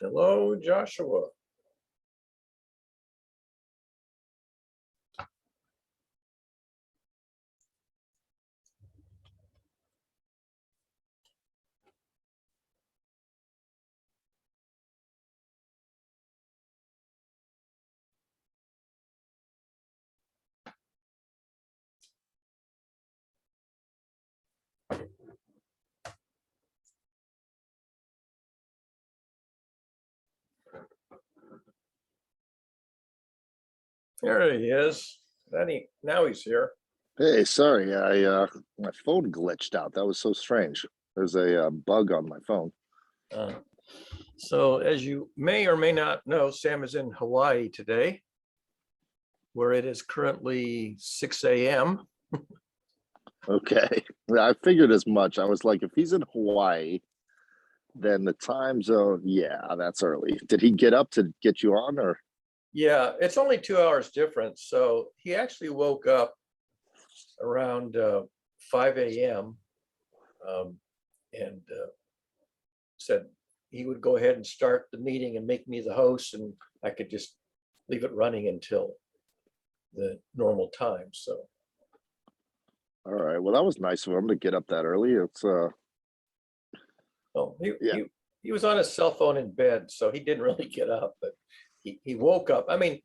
Hello, Joshua. There he is. Now he's here. Hey, sorry, my phone glitched out. That was so strange. There's a bug on my phone. So as you may or may not know, Sam is in Hawaii today, where it is currently 6 a.m. Okay, I figured as much. I was like, if he's in Hawaii, then the time zone, yeah, that's early. Did he get up to get you on, or? Yeah, it's only 2 hours difference. So he actually woke up around 5 a.m. And said he would go ahead and start the meeting and make me the host, and I could just leave it running until the normal time. So. All right. Well, that was nice of him to get up that early. It's Oh, he was on his cell phone in bed, so he didn't really get up, but he woke up. I mean,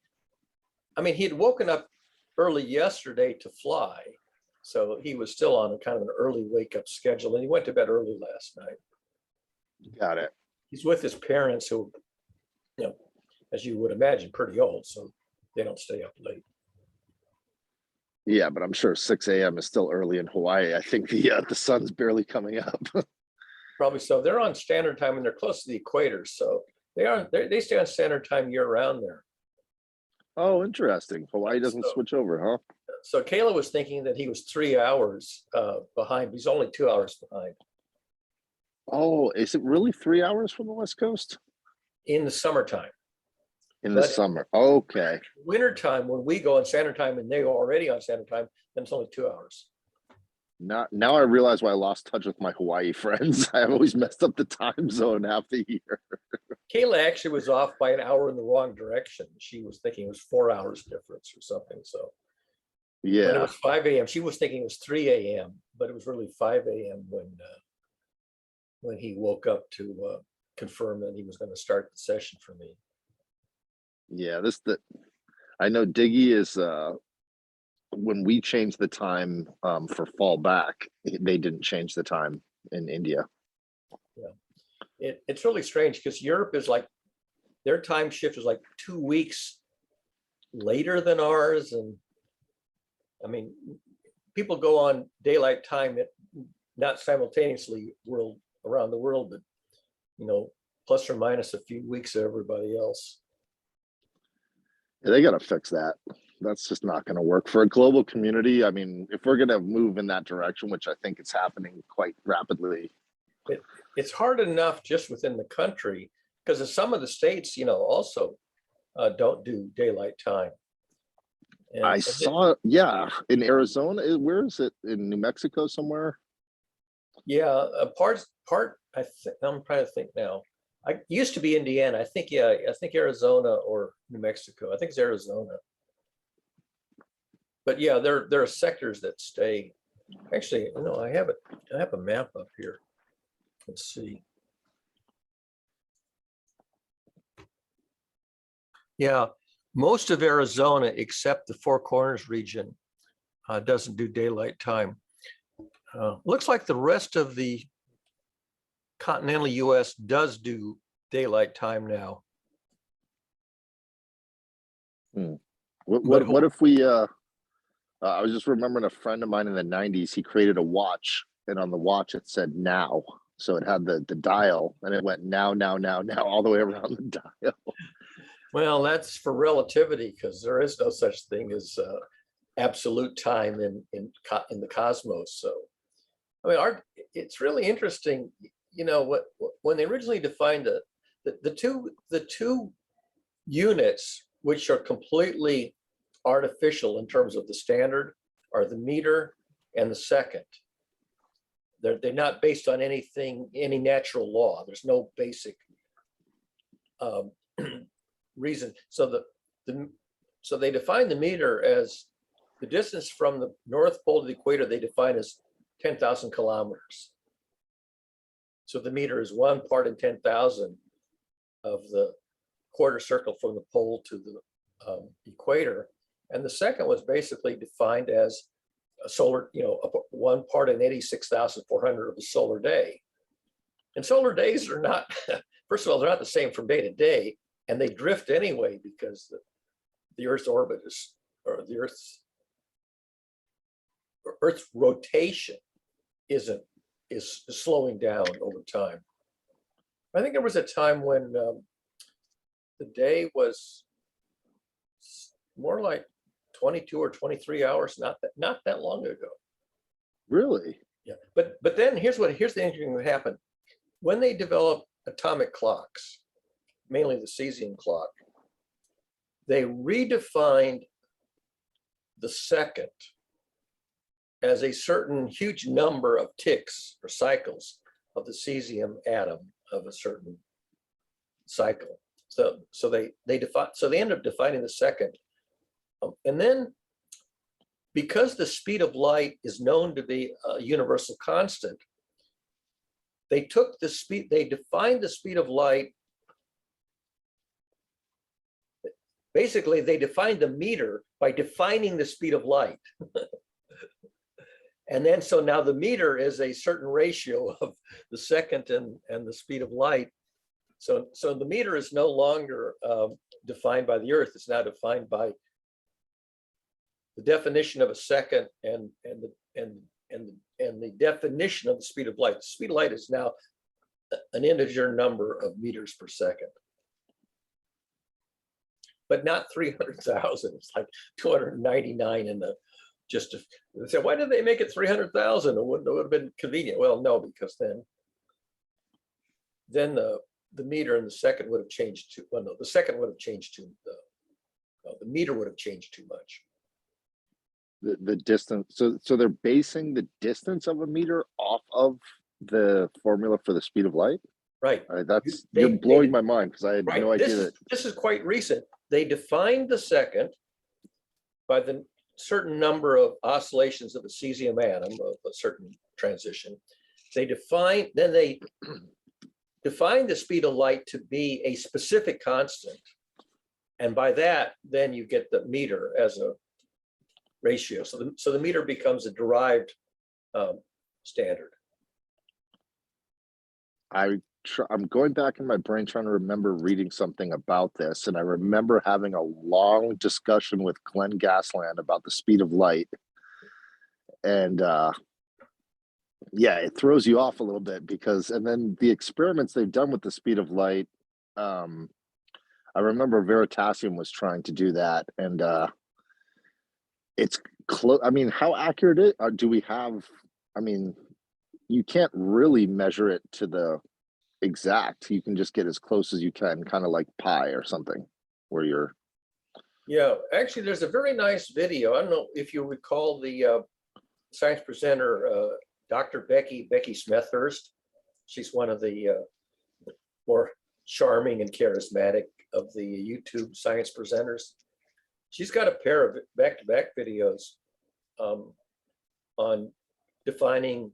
he had woken up early yesterday to fly, so he was still on a kind of an early wake up schedule, and he went to bed early last night. Got it. He's with his parents, who, as you would imagine, pretty old, so they don't stay up late. Yeah, but I'm sure 6 a.m. is still early in Hawaii. I think the sun's barely coming up. Probably so. They're on standard time, and they're close to the equator, so they stay on standard time year round there. Oh, interesting. Hawaii doesn't switch over, huh? So Kayla was thinking that he was 3 hours behind. He's only 2 hours behind. Oh, is it really 3 hours from the West Coast? In the summertime. In the summer. Okay. Wintertime, when we go on standard time and they go already on standard time, then it's only 2 hours. Now I realize why I lost touch with my Hawaii friends. I've always messed up the time zone half the year. Kayla actually was off by an hour in the wrong direction. She was thinking it was 4 hours difference or something. So yeah, when it was 5 a.m., she was thinking it was 3 a.m., but it was really 5 a.m. when he woke up to confirm that he was going to start the session for me. Yeah, I know Diggy is when we changed the time for fall back, they didn't change the time in India. Yeah, it's really strange because Europe is like, their time shift is like 2 weeks later than ours. And I mean, people go on daylight time, not simultaneously around the world, but plus or minus a few weeks of everybody else. Yeah, they got to fix that. That's just not going to work for a global community. I mean, if we're going to move in that direction, which I think it's happening quite rapidly. It's hard enough just within the country, because some of the states, also don't do daylight time. I saw, in Arizona. Where is it? In New Mexico somewhere? Yeah, I'm trying to think now. I used to be Indiana. I think Arizona or New Mexico. I think it's Arizona. But yeah, there are sectors that stay. Actually, I have a map up here. Let's see. Yeah, most of Arizona, except the Four Corners region, doesn't do daylight time. Looks like the rest of the continental U.S. does do daylight time now. What if we? I was just remembering a friend of mine in the 90s. He created a watch, and on the watch it said "now," so it had the dial, and it went now, all the way around the dial. Well, that's for relativity, because there is no such thing as absolute time in the cosmos. So, I mean, it's really interesting. When they originally defined the two units, which are completely artificial in terms of the standard, are the meter and the second. They're not based on any natural law. There's no basic um, reason. So so they define the meter as the distance from the North Pole to the equator. They define as 10,000 kilometers. So the meter is 1 part in 10,000 of the quarter circle from the pole to the equator. And the second was basically defined as a solar, 1 part in 86,400 of a solar day. And solar days are not, first of all, they're not the same from day to day, and they drift anyway because the Earth's orbit is, or the Earth's rotation is slowing down over time. I think there was a time when the day was more like 22 or 23 hours, not that long ago. Really? Yeah, but then here's the interesting thing that happened. When they developed atomic clocks, mainly the cesium clock, they redefined the second as a certain huge number of ticks or cycles of the cesium atom of a certain cycle. So they end up defining the second. And then because the speed of light is known to be a universal constant, they defined the speed of light. Basically, they defined the meter by defining the speed of light. And then, so now the meter is a certain ratio of the second and the speed of light. So the meter is no longer defined by the Earth. It's now defined by the definition of a second and the definition of the speed of light. The speed of light is now an integer number of meters per second, but not 300,000. It's like 299 in the just. They said, why did they make it 300,000? It would have been convenient. Well, no, because then the meter and the second would have changed too. Well, no, the second would have changed too. The meter would have changed too much. The distance, so they're basing the distance of a meter off of the formula for the speed of light? Right. You're blowing my mind, because I had no idea this is quite recent. They defined the second by the certain number of oscillations of a cesium atom of a certain transition. They define the speed of light to be a specific constant. And by that, then you get the meter as a ratio. So the meter becomes a derived standard. I'm going back in my brain trying to remember reading something about this, and I remember having a long discussion with Glenn Gasland about the speed of light. And yeah, it throws you off a little bit and then the experiments they've done with the speed of light, I remember Veritasium was trying to do that, and it's close. I mean, how accurate do we have? I mean, you can't really measure it to the exact. You can just get as close as you can, kind of like pi or something, where you're. Yeah, actually, there's a very nice video. I don't know if you recall the science presenter, Dr. Becky Smethurst. She's one of the more charming and charismatic of the YouTube science presenters. She's got a pair of back-to-back videos on defining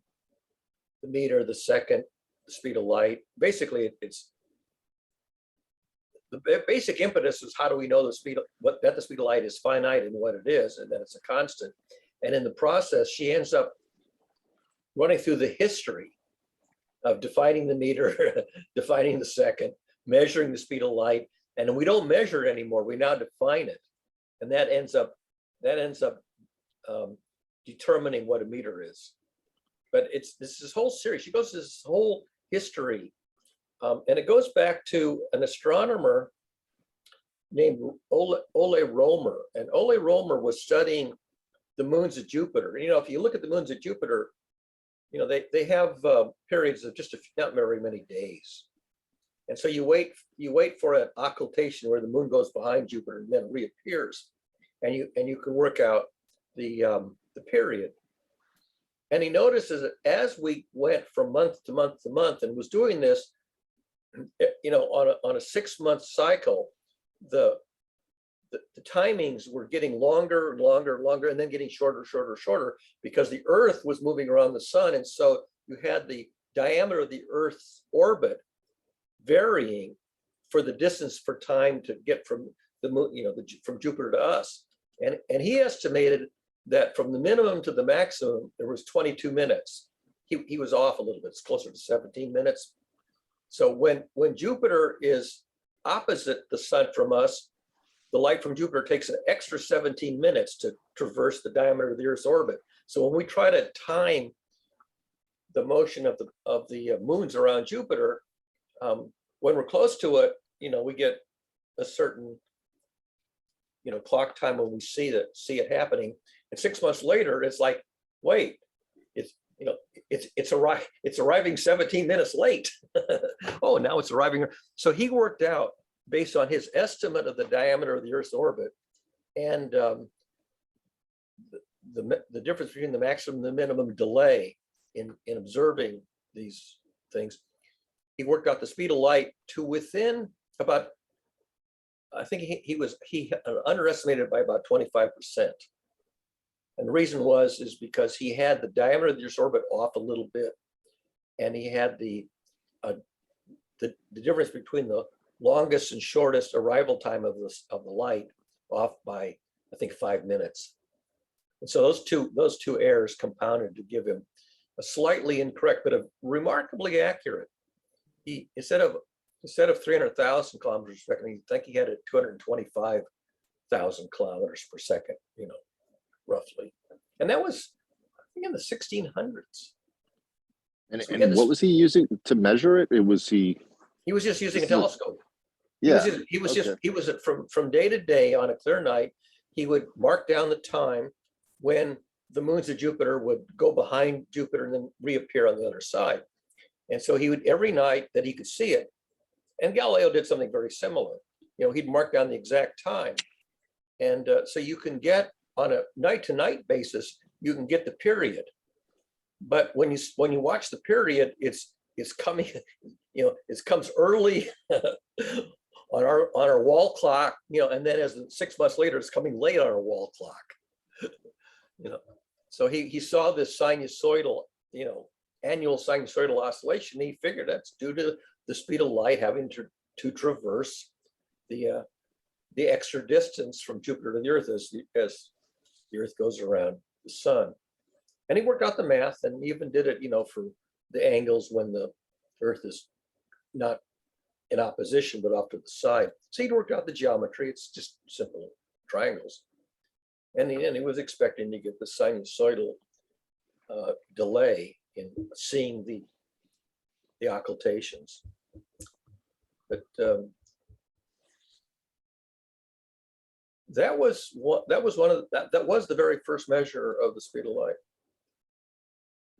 the meter, the second, the speed of light. Basically, it's the basic impetus is how do we know the speed of that the speed of light is finite and what it is, and that it's a constant. And in the process, she ends up running through the history of defining the meter, defining the second, measuring the speed of light, and we don't measure it anymore. We now define it, and that ends up determining what a meter is. But this whole series. She goes to this whole history, and it goes back to an astronomer named Ole Romer. And Ole Romer was studying the moons of Jupiter. And, if you look at the moons of Jupiter, they have periods of just not very many days. And so you wait for an occultation where the moon goes behind Jupiter and then reappears, and you can work out the period. And he notices that as we went from month to month to month and was doing this you know, on a 6-month cycle, the timings were getting longer and longer and longer, and then getting shorter, shorter, shorter, because the Earth was moving around the sun. And so you had the diameter of the Earth's orbit varying for the distance for time to get from the moon, you know, from Jupiter to us. And he estimated that from the minimum to the maximum, there was 22 minutes. He was off a little bit. It's closer to 17 minutes. So when Jupiter is opposite the sun from us, the light from Jupiter takes an extra 17 minutes to traverse the diameter of the Earth's orbit. So when we try to time the motion of the moons around Jupiter, when we're close to it, you know, we get a certain, you know, clock time when we see it happening. And 6 months later, it's like, wait, it's, you know, it's arriving 17 minutes late. Oh, now it's arriving. So he worked out, based on his estimate of the diameter of the Earth's orbit, and the difference between the maximum and the minimum delay in observing these things. He worked out the speed of light to within about, I think he underestimated by about 25%. And the reason is because he had the diameter of the Earth's orbit off a little bit, and he had the difference between the longest and shortest arrival time of the light off by, I think, 5 minutes. And so those two errors compounded to give him a slightly incorrect, but a remarkably accurate. He instead of 300,000 kilometers per second, I think he had it 225,000 kilometers per second, you know, roughly. And that was, I think, in the 1600s. And, So and what was he using to measure it? He was just using a telescope. Yeah. He was from day to day on a clear night, he would mark down the time when the moons of Jupiter would go behind Jupiter and then reappear on the other side. And so he would, every night that he could see it, and Galileo did something very similar. You know, he'd mark down the exact time. And so you can get, on a night-to-night basis, you can get the period. But when you watch the period, it's coming, you know, it comes early on our wall clock, you know, and then as 6 months later, it's coming late on our wall clock. You know, so he saw this sinusoidal, you know, annual sinusoidal oscillation. He figured that's due to the speed of light having to traverse the extra distance from Jupiter to the Earth as the Earth goes around the sun. And he worked out the math, and even did it, you know, for the angles when the Earth is not in opposition but off to the side. So he'd worked out the geometry. It's just simple triangles. And he was expecting to get the sinusoidal delay in seeing the occultations. But that was the very first measure of the speed of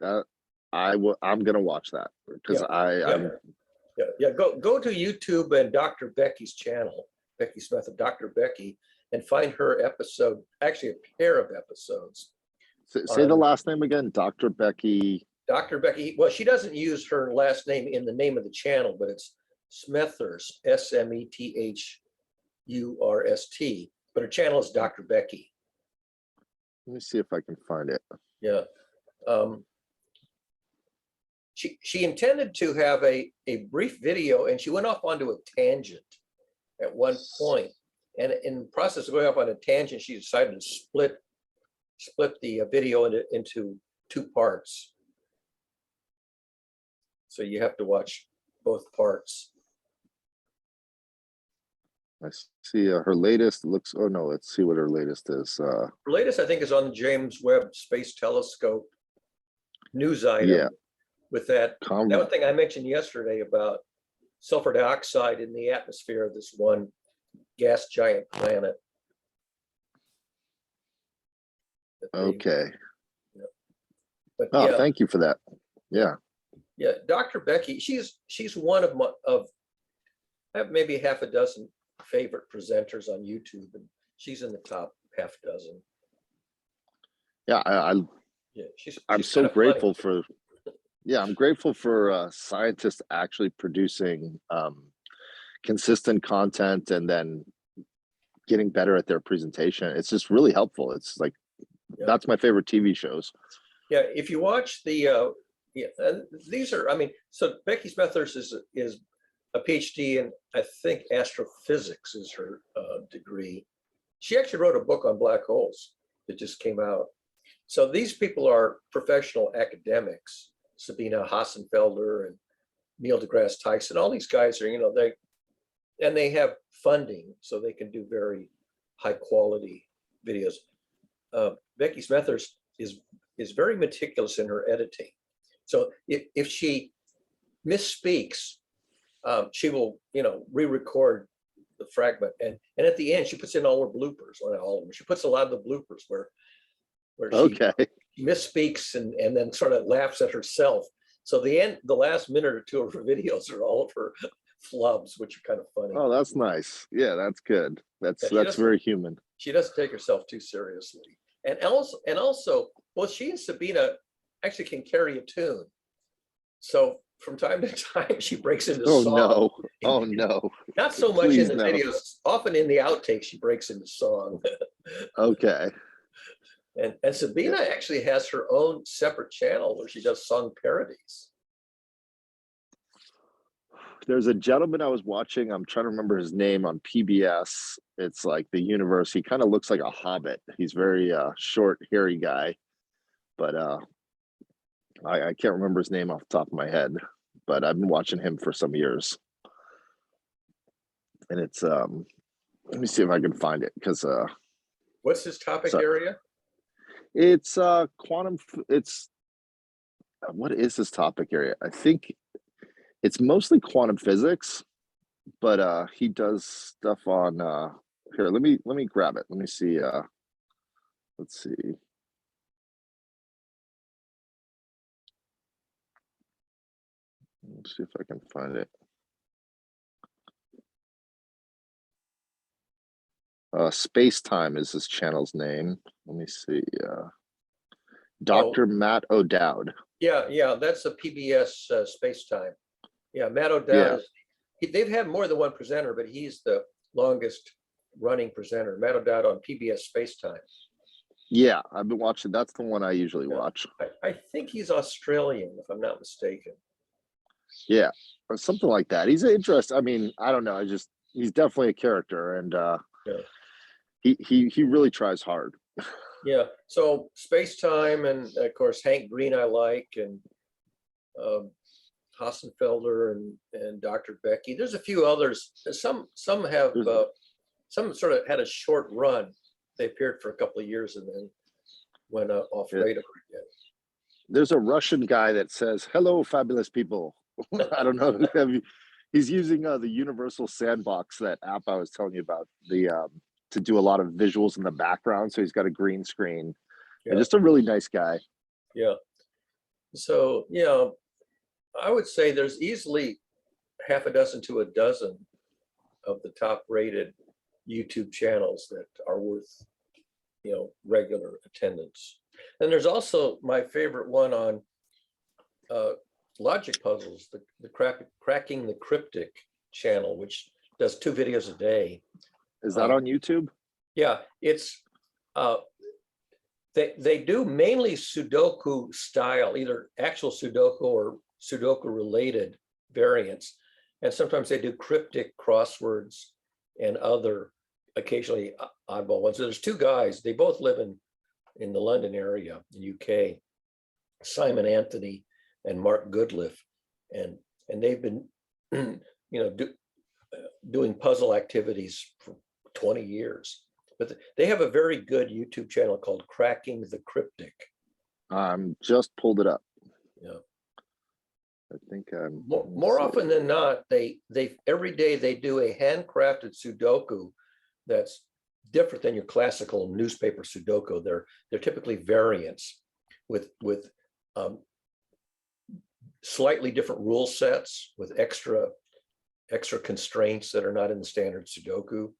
light. I'm gonna watch that because Go to YouTube and Dr. Becky's channel, Becky Smith of Dr. Becky, and find her episode, actually a pair of episodes. Say the last name again, Dr. Becky. Dr. Becky, well, she doesn't use her last name in the name of the channel, but it's Smethurst, SMETHURST, but her channel is Dr. Becky. Let me see if I can find it. Yeah. She intended to have a brief video, and she went off onto a tangent at one point. And in the process of going off on a tangent, she decided to split the video into 2 parts. So you have to watch both parts. I see her latest looks, oh no, let's see what her latest is. Her latest, I think, is on the James Webb Space Telescope news item. Yeah. With that one thing I mentioned yesterday about sulfur dioxide in the atmosphere of this one gas giant planet. Okay. But oh, thank you for that. Yeah. Yeah, Dr. Becky, she's one of I have maybe half a dozen favorite presenters on YouTube, and she's in the top half dozen. Yeah, I'm so grateful for Yeah, I'm grateful for scientists actually producing consistent content and then getting better at their presentation. It's just really helpful. It's like Yeah. that's my favorite TV shows. Yeah, if you watch the, yeah, these are, I mean, so Becky Smethurst is a PhD in, I think, astrophysics is her degree. She actually wrote a book on black holes that just came out. So these people are professional academics. Sabina Hassenfelder and Neil deGrasse Tyson, all these guys are, they have funding, so they can do very high quality videos. Becky Smethurst is very meticulous in her editing. So if she misspeaks, she will, re-record the fragment, and at the end she puts in all her bloopers. Well, not all of them. She puts a lot of the bloopers where she Okay. misspeaks and then sort of laughs at herself. So the last minute or two of her videos are all of her flubs, which are kind of funny. Oh, that's nice. Yeah, that's good. That's Yeah, that's very human. She doesn't take herself too seriously. And also, both she and Sabina actually can carry a tune. So from time to time, she breaks into Oh song. no. Oh no. Not so much Please, in the no. videos, often in the outtakes, she breaks into song. Okay. And Sabina actually has her own separate channel where she does song parodies. There's a gentleman I was watching. I'm trying to remember his name on PBS. It's like the universe. He kind of looks like a hobbit. He's very short, hairy guy, but I can't remember his name off the top of my head. But I've been watching him for some years, and it's let me see if I can find it because What's his topic so area? it's quantum. It's what is this topic area? I think it's mostly quantum physics, but he does stuff on here. Let me grab it. Let me see. Let's see. Let's see if I can find it. Space Time is his channel's name. Let me see. Dr. Matt O'Dowd. Yeah, that's a PBS Space Time. Yeah, Matt O'Dowd Yeah. they've had more than one presenter, but he's the longest running presenter. Matt O'Dowd on PBS Space Time. Yeah, I've been watching. That's the one I usually watch. I think he's Australian, if I'm not mistaken. Yeah, or something like that. He's interesting. I mean, I don't know. He's definitely a character, and Yeah. he really tries hard. Yeah. So Space Time, and of course Hank Green I like, and Hassenfelder and Dr. Becky. There's a few others. Some have some sort of had a short run. They appeared for a couple of years and then went off radar again. There's a Russian guy that says, "Hello, fabulous people." I don't know. He's using the Universal Sandbox, that app I was telling you about, to do a lot of visuals in the background. So he's got a green screen, and just a really nice guy. Yeah. So I would say there's easily half a dozen to a dozen of the top rated YouTube channels that are worth regular attendance. And there's also my favorite one on logic puzzles, the Cracking the Cryptic channel, which does 2 videos a day. Is that on YouTube? Yeah, it's they do mainly Sudoku style, either actual Sudoku or Sudoku related variants, and sometimes they do cryptic crosswords and other occasionally oddball ones. So there's 2 guys. They both live in the London area, the UK. Simon Anthony and Mark Goodliff, and they've been doing puzzle activities for 20 years. But they have a very good YouTube channel called Cracking the Cryptic. Just pulled it up. Yeah. I think I'm more often than not, they every day they do a handcrafted Sudoku that's different than your classical newspaper Sudoku. They're typically variants with slightly different rule sets with extra constraints that are not in the standard Sudoku.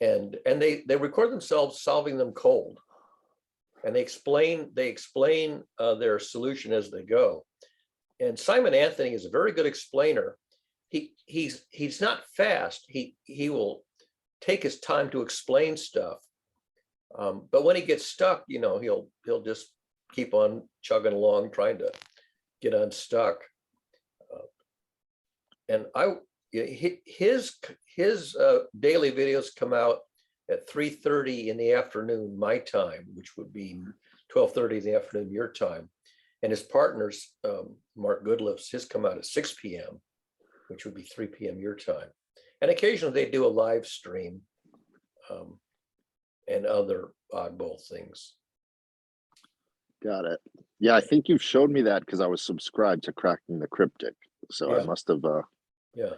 And they record themselves solving them cold, and they explain their solution as they go. and Simon Anthony is a very good explainer. He's not fast. He will take his time to explain stuff. But when he gets stuck, he'll just keep on chugging along, trying to get unstuck. And his daily videos come out at 3:30 in the afternoon, my time, which would be 12:30 in the afternoon, your time. And his partners, Mark Goodliff's, his come out at 6 p.m., which would be 3 p.m. your time. And occasionally they do a live stream and other oddball things. Got it. Yeah, I think you showed me that because I was subscribed to Cracking the Cryptic. So Yeah. I must have, Yeah.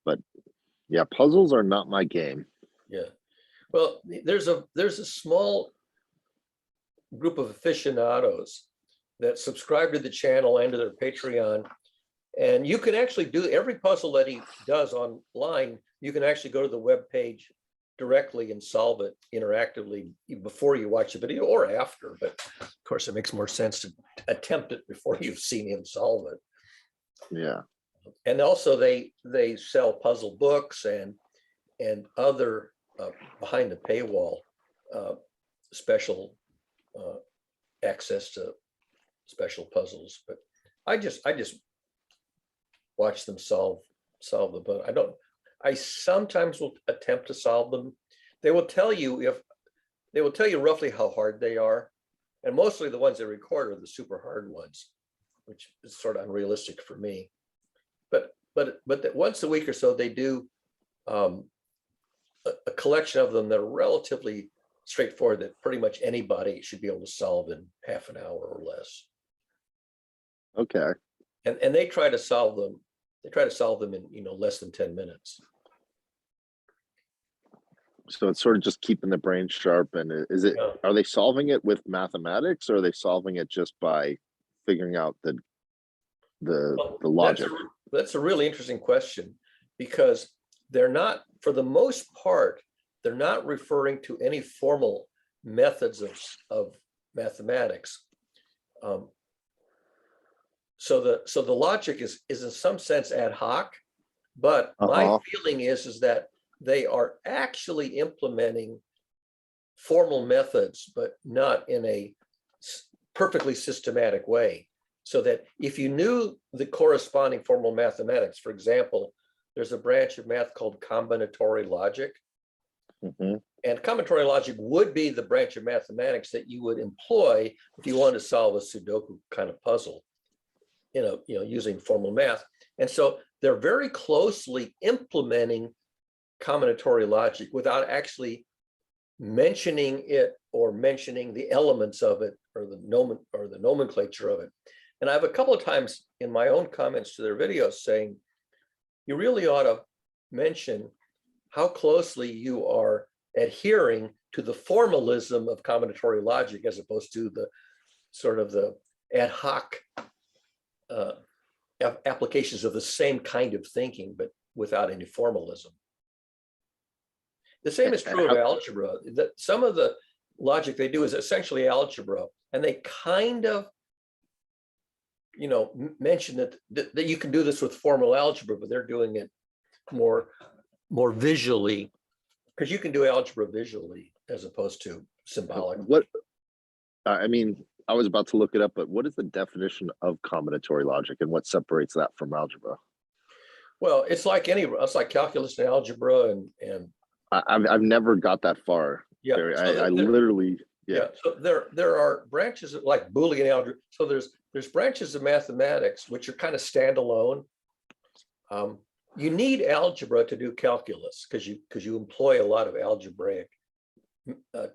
but yeah, puzzles are not my game. Yeah. Well, there's a small group of aficionados that subscribe to the channel and to their Patreon. And you can actually do every puzzle that he does online. You can actually go to the web page directly and solve it interactively before you watch the video or after. But of course, it makes more sense to attempt it before you've seen him solve it. Yeah. And also they sell puzzle books and other behind the paywall special access to special puzzles. But I just watch them solve the puzzle. I sometimes will attempt to solve them. They will tell you roughly how hard they are. And mostly the ones they record are the super hard ones, which is sort of unrealistic for me. But once a week or so, they do a collection of them that are relatively straightforward, that pretty much anybody should be able to solve in half an hour or less. Okay. And they try to solve them. They try to solve them in less than 10 minutes. So it's sort of just keeping the brain sharp. And are they solving it with mathematics, or are they solving it just by figuring out the logic? That's a really interesting question, because they're not, for the most part, they're not referring to any formal methods of mathematics. So the logic is in some sense ad hoc, but my feeling is that they are actually implementing formal methods, but not in a perfectly systematic way. So that if you knew the corresponding formal mathematics, for example, there's a branch of math called combinatory logic. Mm-hmm. And combinatory logic would be the branch of mathematics that you would employ if you wanted to solve a Sudoku kind of puzzle, using formal math. And so they're very closely implementing combinatory logic without actually mentioning it or mentioning the elements of it or the nomenclature of it. And I have a couple of times in my own comments to their videos saying, you really ought to mention how closely you are adhering to the formalism of combinatory logic as opposed to the sort of the ad hoc applications of the same kind of thinking, but without any formalism. The same is true of algebra. Some of the logic they do is essentially algebra, and they kind of mention that you can do this with formal algebra, but they're doing it more visually, because you can do algebra visually as opposed to symbolic. I was about to look it up, but what is the definition of combinatory logic, and what separates that from algebra? Well, it's like calculus and algebra, and I've never got that far. Yeah, Barry. I literally. Yeah. So there are branches like Boolean algebra. So there's branches of mathematics which are kind of standalone. You need algebra to do calculus because you employ a lot of algebraic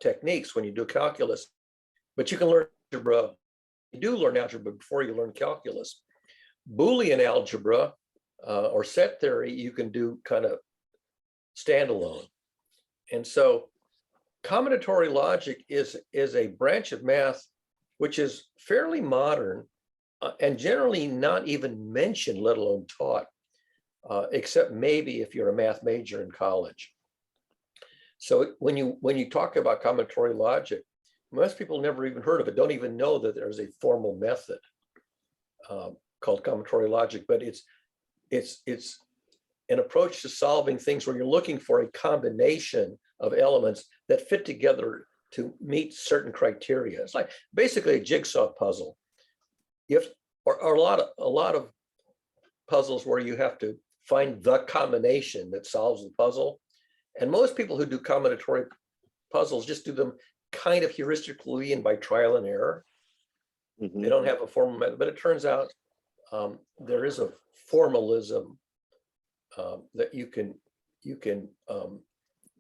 techniques when you do calculus. But you can learn algebra. You do learn algebra before you learn calculus. Boolean algebra or set theory you can do kind of standalone. And so combinatory logic is a branch of math which is fairly modern and generally not even mentioned, let alone taught, except maybe if you're a math major in college. So when you talk about combinatory logic, most people never even heard of it, don't even know that there's a formal method. called combinatorial logic, but it's an approach to solving things where you're looking for a combination of elements that fit together to meet certain criteria. It's like basically a jigsaw puzzle. You have, or a lot of puzzles where you have to find the combination that solves the puzzle. And most people who do combinatorial puzzles just do them kind of heuristically and by trial and error. They don't have a formal method, but it turns out there is a formalism that you can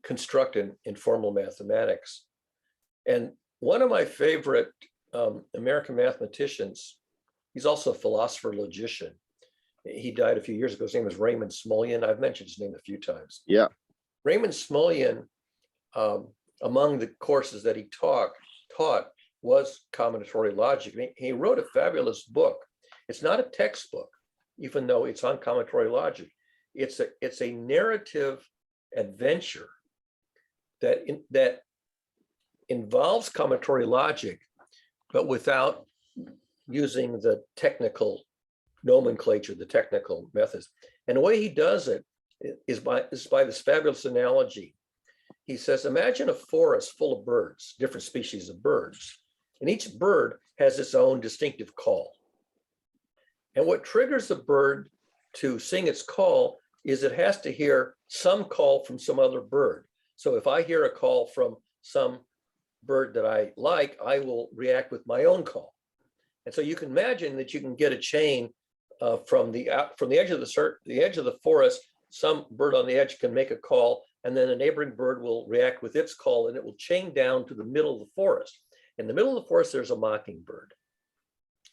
construct in formal mathematics. And one of my favorite American mathematicians, he's also a philosopher logician. He died a few years ago. His name was Raymond Smullyan. I've mentioned his name a few times. Yeah. Raymond Smullyan, among the courses that he taught was combinatorial logic. And he wrote a fabulous book. It's not a textbook, even though it's on combinatorial logic. It's a narrative adventure that involves combinatorial logic, but without using the technical nomenclature, the technical methods. And the way he does it is by this fabulous analogy. He says, imagine a forest full of birds, different species of birds, and each bird has its own distinctive call. And what triggers the bird to sing its call is it has to hear some call from some other bird. So if I hear a call from some bird that I like, I will react with my own call. And so you can imagine that you can get a chain from the edge of the forest. Some bird on the edge can make a call, and then a neighboring bird will react with its call, and it will chain down to the middle of the forest. In the middle of the forest, there's a mockingbird.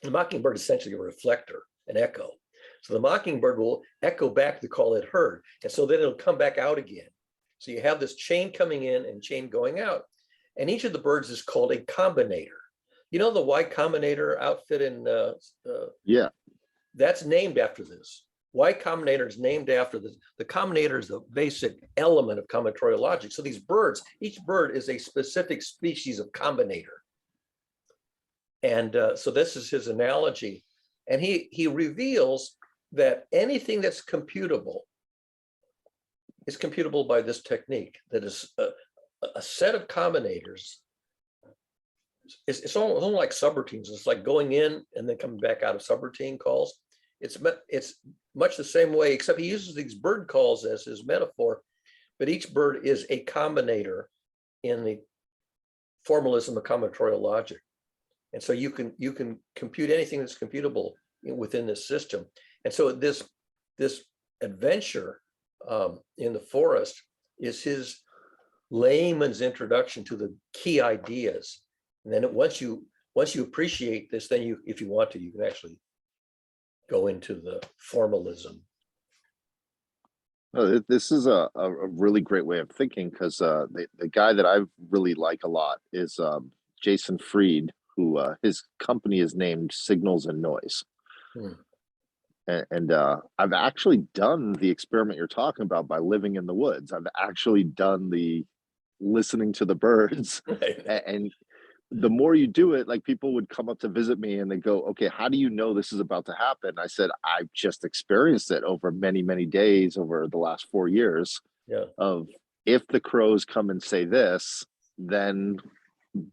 The mockingbird is essentially a reflector, an echo. So the mockingbird will echo back the call it heard, and so then it'll come back out again. So you have this chain coming in and chain going out, and each of the birds is called a combinator. You know the Y Combinator outfit in yeah, that's named after this. Y Combinator is named after this. The combinator is the basic element of combinatorial logic. So these birds, each bird is a specific species of combinator. And so this is his analogy. And he reveals that anything that's computable is computable by this technique. That is a set of combinators. It's almost like subroutines. It's like going in and then coming back out of subroutine calls. It's much the same way, except he uses these bird calls as his metaphor, but each bird is a combinator in the formalism of combinatorial logic. And so you can compute anything that's computable within this system. And so this adventure in the forest is his layman's introduction to the key ideas. And then once you appreciate this, then you, if you want to, you can actually go into the formalism. This is a really great way of thinking, because the guy that I really like a lot is Jason Fried, who his company is named Signals and Noise. And I've actually done the experiment you're talking about by living in the woods. I've actually done the listening to the birds. Right. And the more you do it, like people would come up to visit me and they go, okay, how do you know this is about to happen? I said, I've just experienced it over many, many days over the last 4 years. Yeah. Of if the crows come and say this, then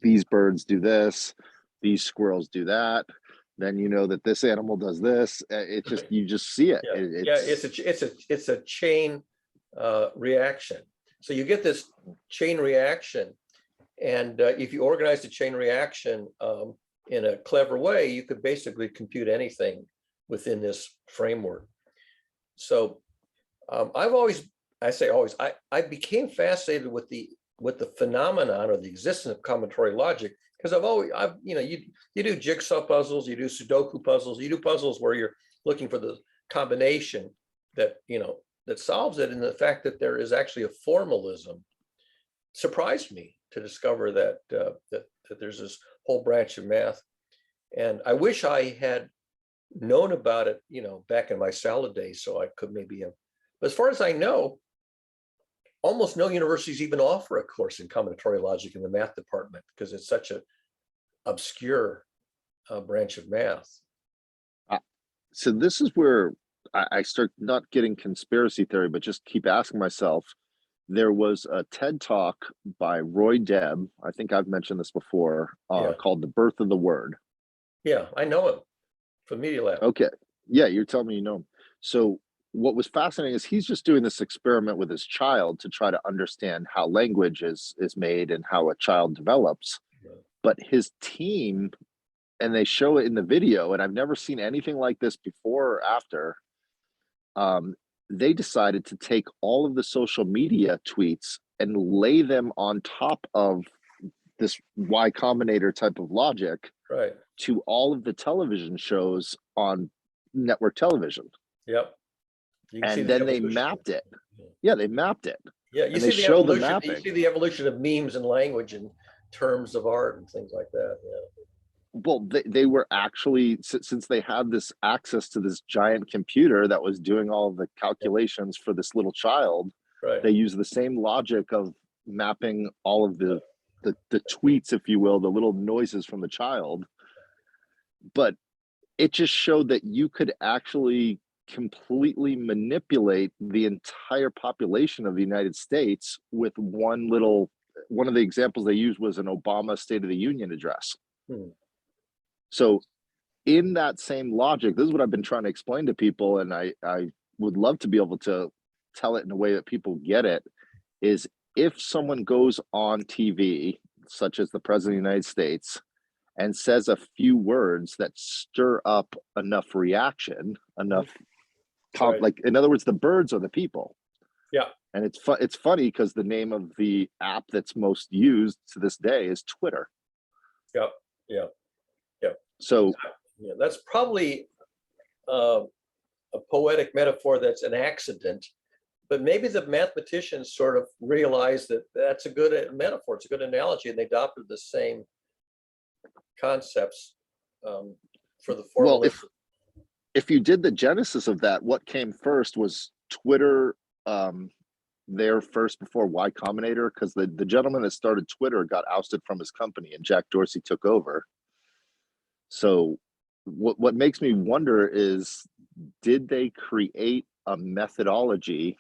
these birds do this, these squirrels do that, then you know that this animal does this. It just, you just see it. Yeah, it's a chain reaction. So you get this chain reaction, and if you organize the chain reaction in a clever way, you could basically compute anything within this framework. So I became fascinated with the phenomenon or the existence of combinatorial logic, because you do jigsaw puzzles, you do Sudoku puzzles, you do puzzles where you're looking for the combination that solves it, and the fact that there is actually a formalism surprised me to discover that there's this whole branch of math. And I wish I had known about it, back in my salad days, so I could maybe have. But as far as I know, almost no universities even offer a course in combinatorial logic in the math department, because it's such an obscure branch of math. So this is where I start not getting conspiracy theory, but just keep asking myself. There was a TED talk by Roy Deb. I think I've mentioned this before, Yeah. called "The Birth of the Word." Yeah, I know him from Media Lab. Okay, yeah, you're telling me you know him. So what was fascinating is he's just doing this experiment with his child to try to understand how language is made and how a child develops. But his team, and they show it in the video, and I've never seen anything like this before or after. um, they decided to take all of the social media tweets and lay them on top of this Y Combinator type of logic Right. to all of the television shows on network television. Yep. You can see And the then they evolution. mapped it. Yeah, they mapped it. Yeah, you And see they the show the evolution. You mapping. see the evolution of memes and language and terms of art and things like that. Yeah. Well, they were actually, since they had this access to this giant computer that was doing all of the calculations for this little child, Right. they use the same logic of mapping all of the tweets, if you will, the little noises from the child. But it just showed that you could actually completely manipulate the entire population of the United States with one of the examples they used was an Obama State of the Union address. Hmm. So in that same logic, this is what I've been trying to explain to people, and I would love to be able to tell it in a way that people get it, is if someone goes on TV, such as the President of the United States, and says a few words that stir up enough reaction, enough Right. like, in other words, the birds are the people. Yeah. And it's funny because the name of the app that's most used to this day is Twitter. Yeah. Yeah. Yeah. So Yeah, that's probably a poetic metaphor that's an accident, but maybe the mathematicians sort of realized that that's a good metaphor. It's a good analogy, and they adopted the same concepts for the well, formula. if you did the genesis of that, what came first was Twitter, there first before Y Combinator, because the gentleman that started Twitter got ousted from his company and Jack Dorsey took over. So what makes me wonder is, did they create a methodology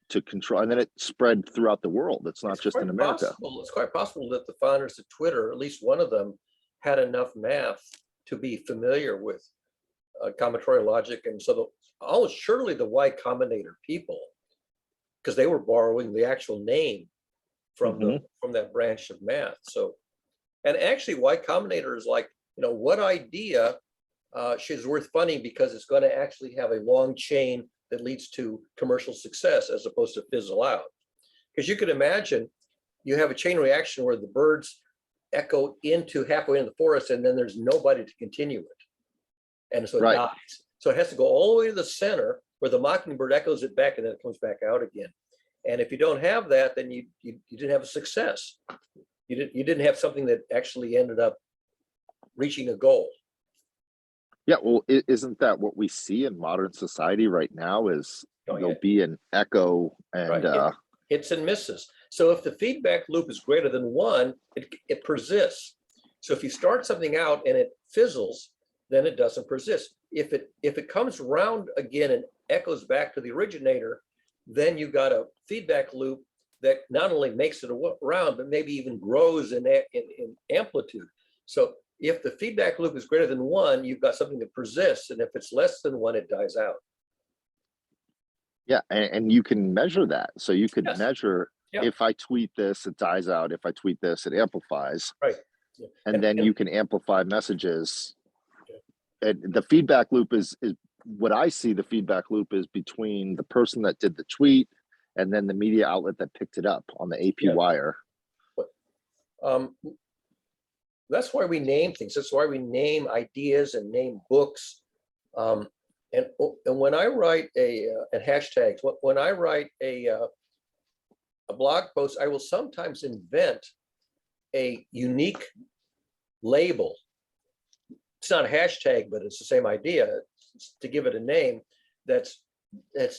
to control, and then it spread throughout the world? It's not just in America. It's quite possible that the founders of Twitter, at least one of them, had enough math to be familiar with combinatorial logic, and so surely the Y Combinator people, because they were borrowing the actual name from from that branch of math. So, and actually, Y Combinator is like, what idea is worth funding because it's going to actually have a long chain that leads to commercial success as opposed to fizzle out. Because you could imagine you have a chain reaction where the birds echo into halfway in the forest and then there's nobody to continue it. And so it dies. So it has to go all the way to the center where the mockingbird echoes it back and then it comes back out again. And if you don't have that, then you didn't have a success. You didn't have something that actually ended up reaching a goal. Yeah, well, isn't that what we see in modern society right now? Is there'll be an echo and hits and misses. So if the feedback loop is greater than 1, it persists. So if you start something out and it fizzles, then it doesn't persist. If it comes around again and echoes back to the originator, then you've got a feedback loop that not only makes it around, but maybe even grows in amplitude. So if the feedback loop is greater than 1, you've got something that persists, and if it's less than 1, it dies out. Yeah, and you can measure that. So you could measure, if I tweet this, it dies out. If I tweet this, it amplifies. Right. Yeah. And then you can amplify messages. And the feedback loop is what I see. The feedback loop is between the person that did the tweet and then the media outlet that picked it up on the AP wire. That's why we name things. That's why we name ideas and name books. And when I write and hashtags, when I write a blog post, I will sometimes invent a unique label. It's not a hashtag, but it's the same idea, to give it a name that's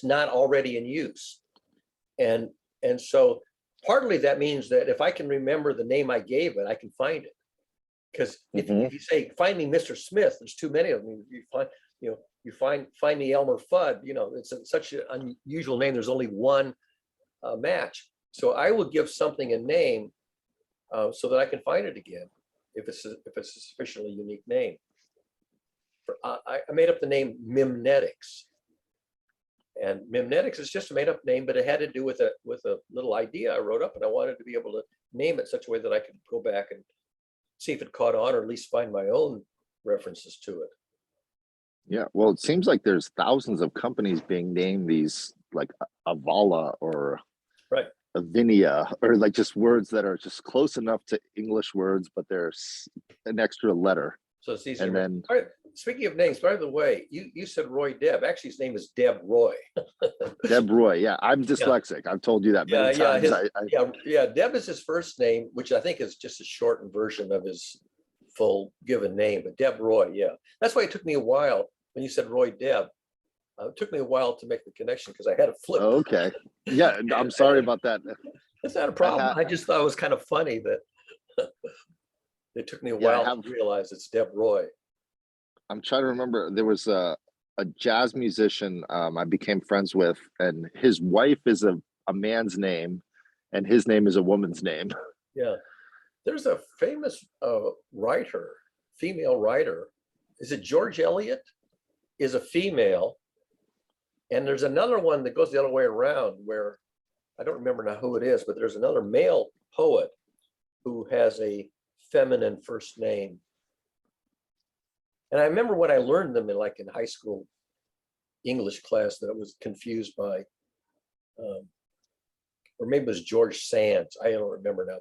not already in use. And so partly that means that if I can remember the name I gave it, I can find it. Because if you say, find me Mr. Smith, there's too many of them. You you find the Elmer Fudd, it's such an unusual name. There's only one match. So I will give something a name so that I can find it again if it's a sufficiently unique name. I made up the name Mimnetics. And Mimnetics is just a made up name, but it had to do with a little idea I wrote up, and I wanted to be able to name it such a way that I could go back and see if it caught on, or at least find my own references to it. Yeah, well, it seems like there's thousands of companies being named these, like Avala or Right. Avinia, or like just words that are just close enough to English words, but there's an extra letter. So it's easy. And then, all right, speaking of names, by the way, you said Roy Deb. Actually, his name is Deb Roy. Deb Roy, yeah, I'm dyslexic. I've told you that many times. Deb is his first name, which I think is just a shortened version of his full given name, but Deb Roy, yeah. That's why it took me a while when you said Roy Deb. It took me a while to make the connection because I had a flip. Okay, yeah, I'm sorry about that. It's not a problem. I just thought it was kind of funny that it took me a while to realize it's Deb Roy. I'm trying to remember. There was a jazz musician I became friends with, and his wife is a man's name, and his name is a woman's name. Yeah, there's a famous writer, female writer. Is it George Eliot? Is a female, and there's another one that goes the other way around, where I don't remember now who it is, but there's another male poet who has a feminine first name. And I remember when I learned them in high school English class, that I was confused by, or maybe it was George Sands. I don't remember now,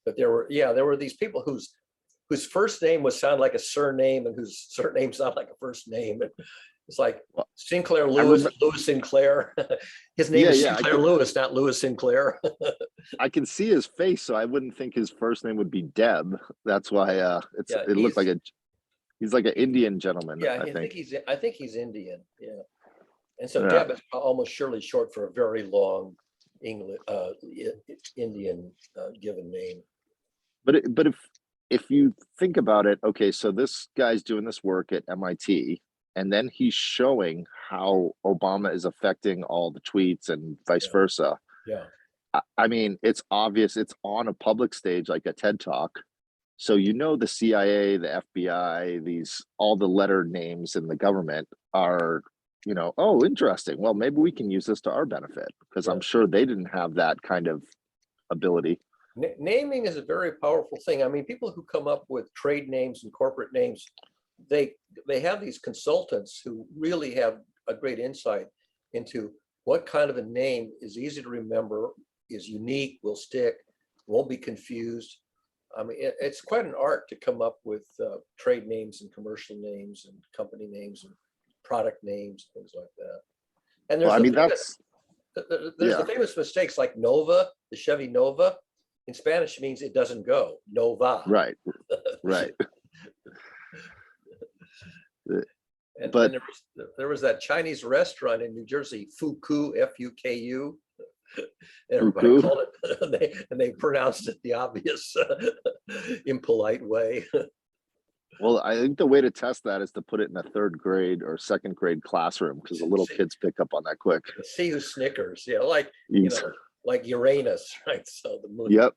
but there were these people whose first name would sound like a surname and whose surname sounded like a first name. And it's like Sinclair Lewis, Lewis Sinclair. His name is Sinclair Lewis, not Lewis Sinclair. I can see his face, so I wouldn't think his first name would be Deb. That's why it looked like he's like an Indian gentleman. Yeah, I think he's Indian. Yeah, and so Deb is almost surely short for a very long English Indian given name. But if you think about it, okay, so this guy's doing this work at MIT, and then he's showing how Obama is affecting all the tweets and vice versa. Yeah. I mean, it's obvious. It's on a public stage, like a TED Talk. So, the CIA, the FBI, all the letter names in the government are, oh, interesting. Well, maybe we can use this to our benefit, because I'm sure they didn't have that kind of ability. Naming is a very powerful thing. I mean, people who come up with trade names and corporate names, they have these consultants who really have a great insight into what kind of a name is easy to remember, is unique, will stick, won't be confused. I mean, it's quite an art to come up with trade names and commercial names and company names and product names, things like that. And there's the famous mistakes like Nova, the Chevy Nova. In Spanish means it doesn't go, Nova. Right. And there was that Chinese restaurant in New Jersey, Fuku, F-U-K-U. Everybody called it, and they pronounced it the obvious, impolite way. Well, I think the way to test that is to put it in a third grade or second grade classroom, because the little kids pick up on that quick. See who snickers, like Uranus, right? So the moon. Yep.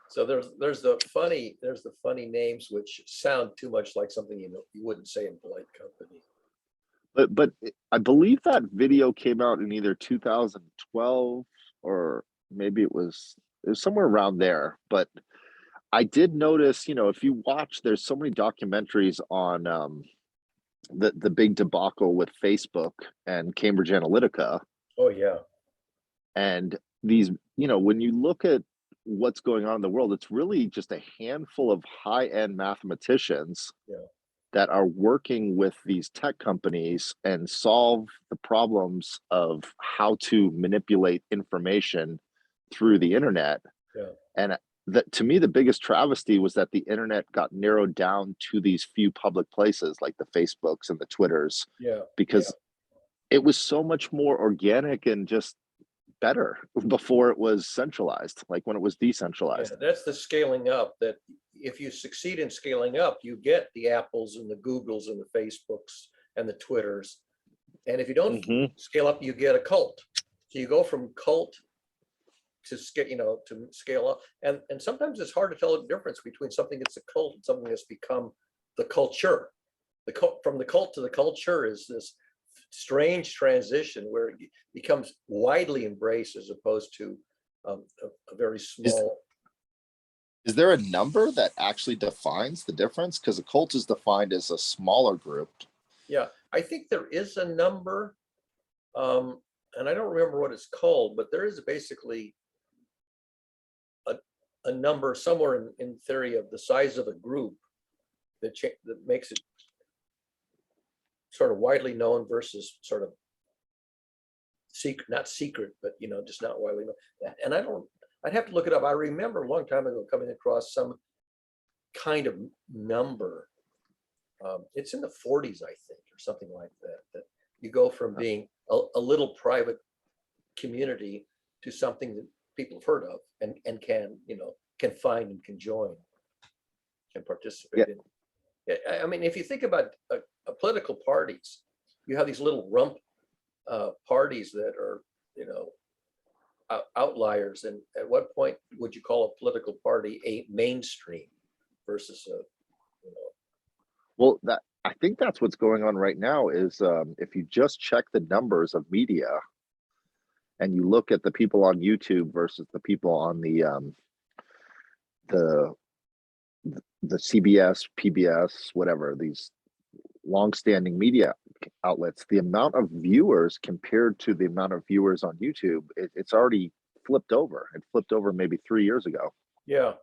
So there's the funny names which sound too much like something you wouldn't say in polite company. But I believe that video came out in either 2012 or maybe it was somewhere around there. But I did notice, if you watch, there's so many documentaries on the big debacle with Facebook and Cambridge Analytica. Oh yeah. And these, when you look at what's going on in the world, it's really just a handful of high-end mathematicians that are working with these tech companies and solve the problems of how to manipulate information through the internet. Yeah. And to me, the biggest travesty was that the internet got narrowed down to these few public places like the Facebooks and the Twitters, because it was so much more organic and just better before it was centralized, like when it was decentralized. That's the scaling up, that if you succeed in scaling up, you get the Apples and the Googles and the Facebooks and the Twitters. And if you don't Mhm. scale up, you get a cult. So you go from cult to scale, to scale up. And sometimes it's hard to tell the difference between something that's a cult and something that's become the culture. The cult, from the cult to the culture, is this strange transition where it becomes widely embraced as opposed to a very small. Is there a number that actually defines the difference? Because a cult is defined as a smaller group. Yeah, I think there is a number, and I don't remember what it's called, but there is basically a number somewhere in theory of the size of a group that makes it sort of widely known versus sort of secret, not secret, but just not widely known. And I'd have to look it up. I remember a long time ago coming across some kind of number. It's in the 40s, I think, or something like that, that you go from being a little private community to something that people have heard of and can find and can join, can participate in. I mean, if you think about political parties, you have these little rump parties that are, outliers. And at what point would you call a political party a mainstream versus a, Well, I think that's what's going on right now is if you just check the numbers of media and you look at the people on YouTube versus the people on the CBS, PBS, whatever, these long-standing media outlets, the amount of viewers compared to the amount of viewers on YouTube, it's already flipped over. It flipped over maybe 3 years ago. Yeah.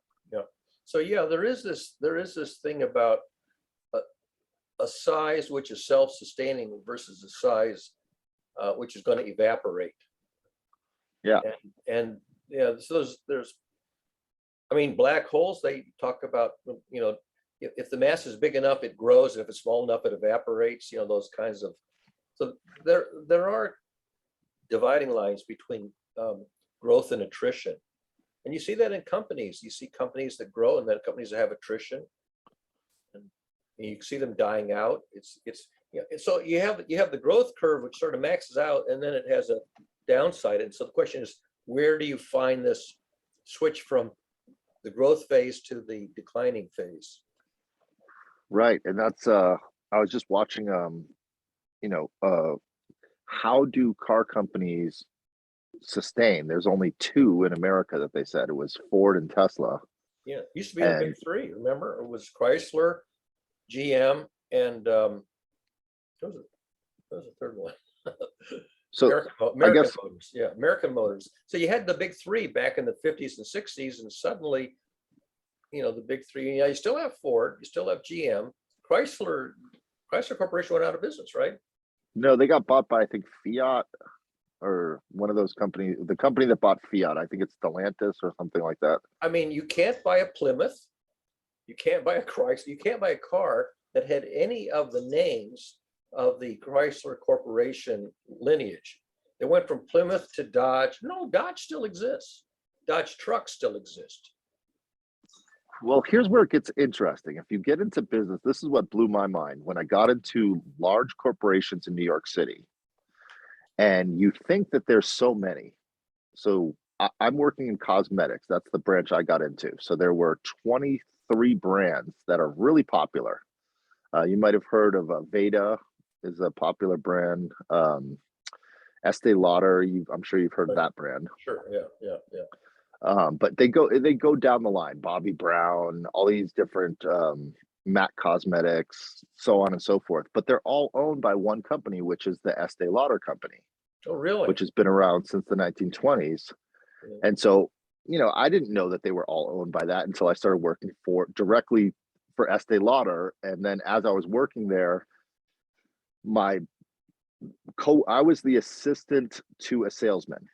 So yeah, there is this thing about a size which is self-sustaining versus a size which is going to evaporate. Yeah. And yeah, so there's, I mean, black holes, they talk about, if the mass is big enough, it grows, and if it's small enough, it evaporates, those kinds of, so there are dividing lines between growth and attrition. And you see that in companies. You see companies that grow and then companies that have attrition. And you see them dying out. So you have the growth curve, which sort of maxes out, and then it has a downside. And so the question is, where do you find this switch from the growth phase to the declining phase? Right. And that's I was just watching how do car companies sustain? There's only two in America that they said. It was Ford and Tesla. Yeah, it used to be the big three, remember? It was Chrysler, GM, and what was the third one? So American Motors. Yeah, American Motors. So you had the big three back in the 50s and 60s, and suddenly, the big three, you still have Ford, you still have GM. Chrysler Corporation went out of business, right? No, they got bought by, I think, Fiat or one of those companies, the company that bought Fiat. I think it's Stellantis or something like that. I mean, you can't buy a Plymouth, you can't buy a Chrysler, you can't buy a car that had any of the names of the Chrysler Corporation lineage. They went from Plymouth to Dodge. No, Dodge still exists. Dodge trucks still exist. Well, here's where it gets interesting. If you get into business, this is what blew my mind when I got into large corporations in New York City. And you think that there's so many. So I'm working in cosmetics. That's the branch I got into. So there were 23 brands that are really popular. You might have heard of Veda is a popular brand. Estee Lauder, I'm sure you've heard of that brand. Sure, yeah. But they go down the line. Bobbi Brown, all these different MAC Cosmetics, so on and so forth. But they're all owned by one company, which is the Estee Lauder company. Oh, really? Which has been around since the 1920s. Yeah. And so, I didn't know that they were all owned by that until I started working directly for Estee Lauder. And then as I was working there, I was the assistant to a salesman.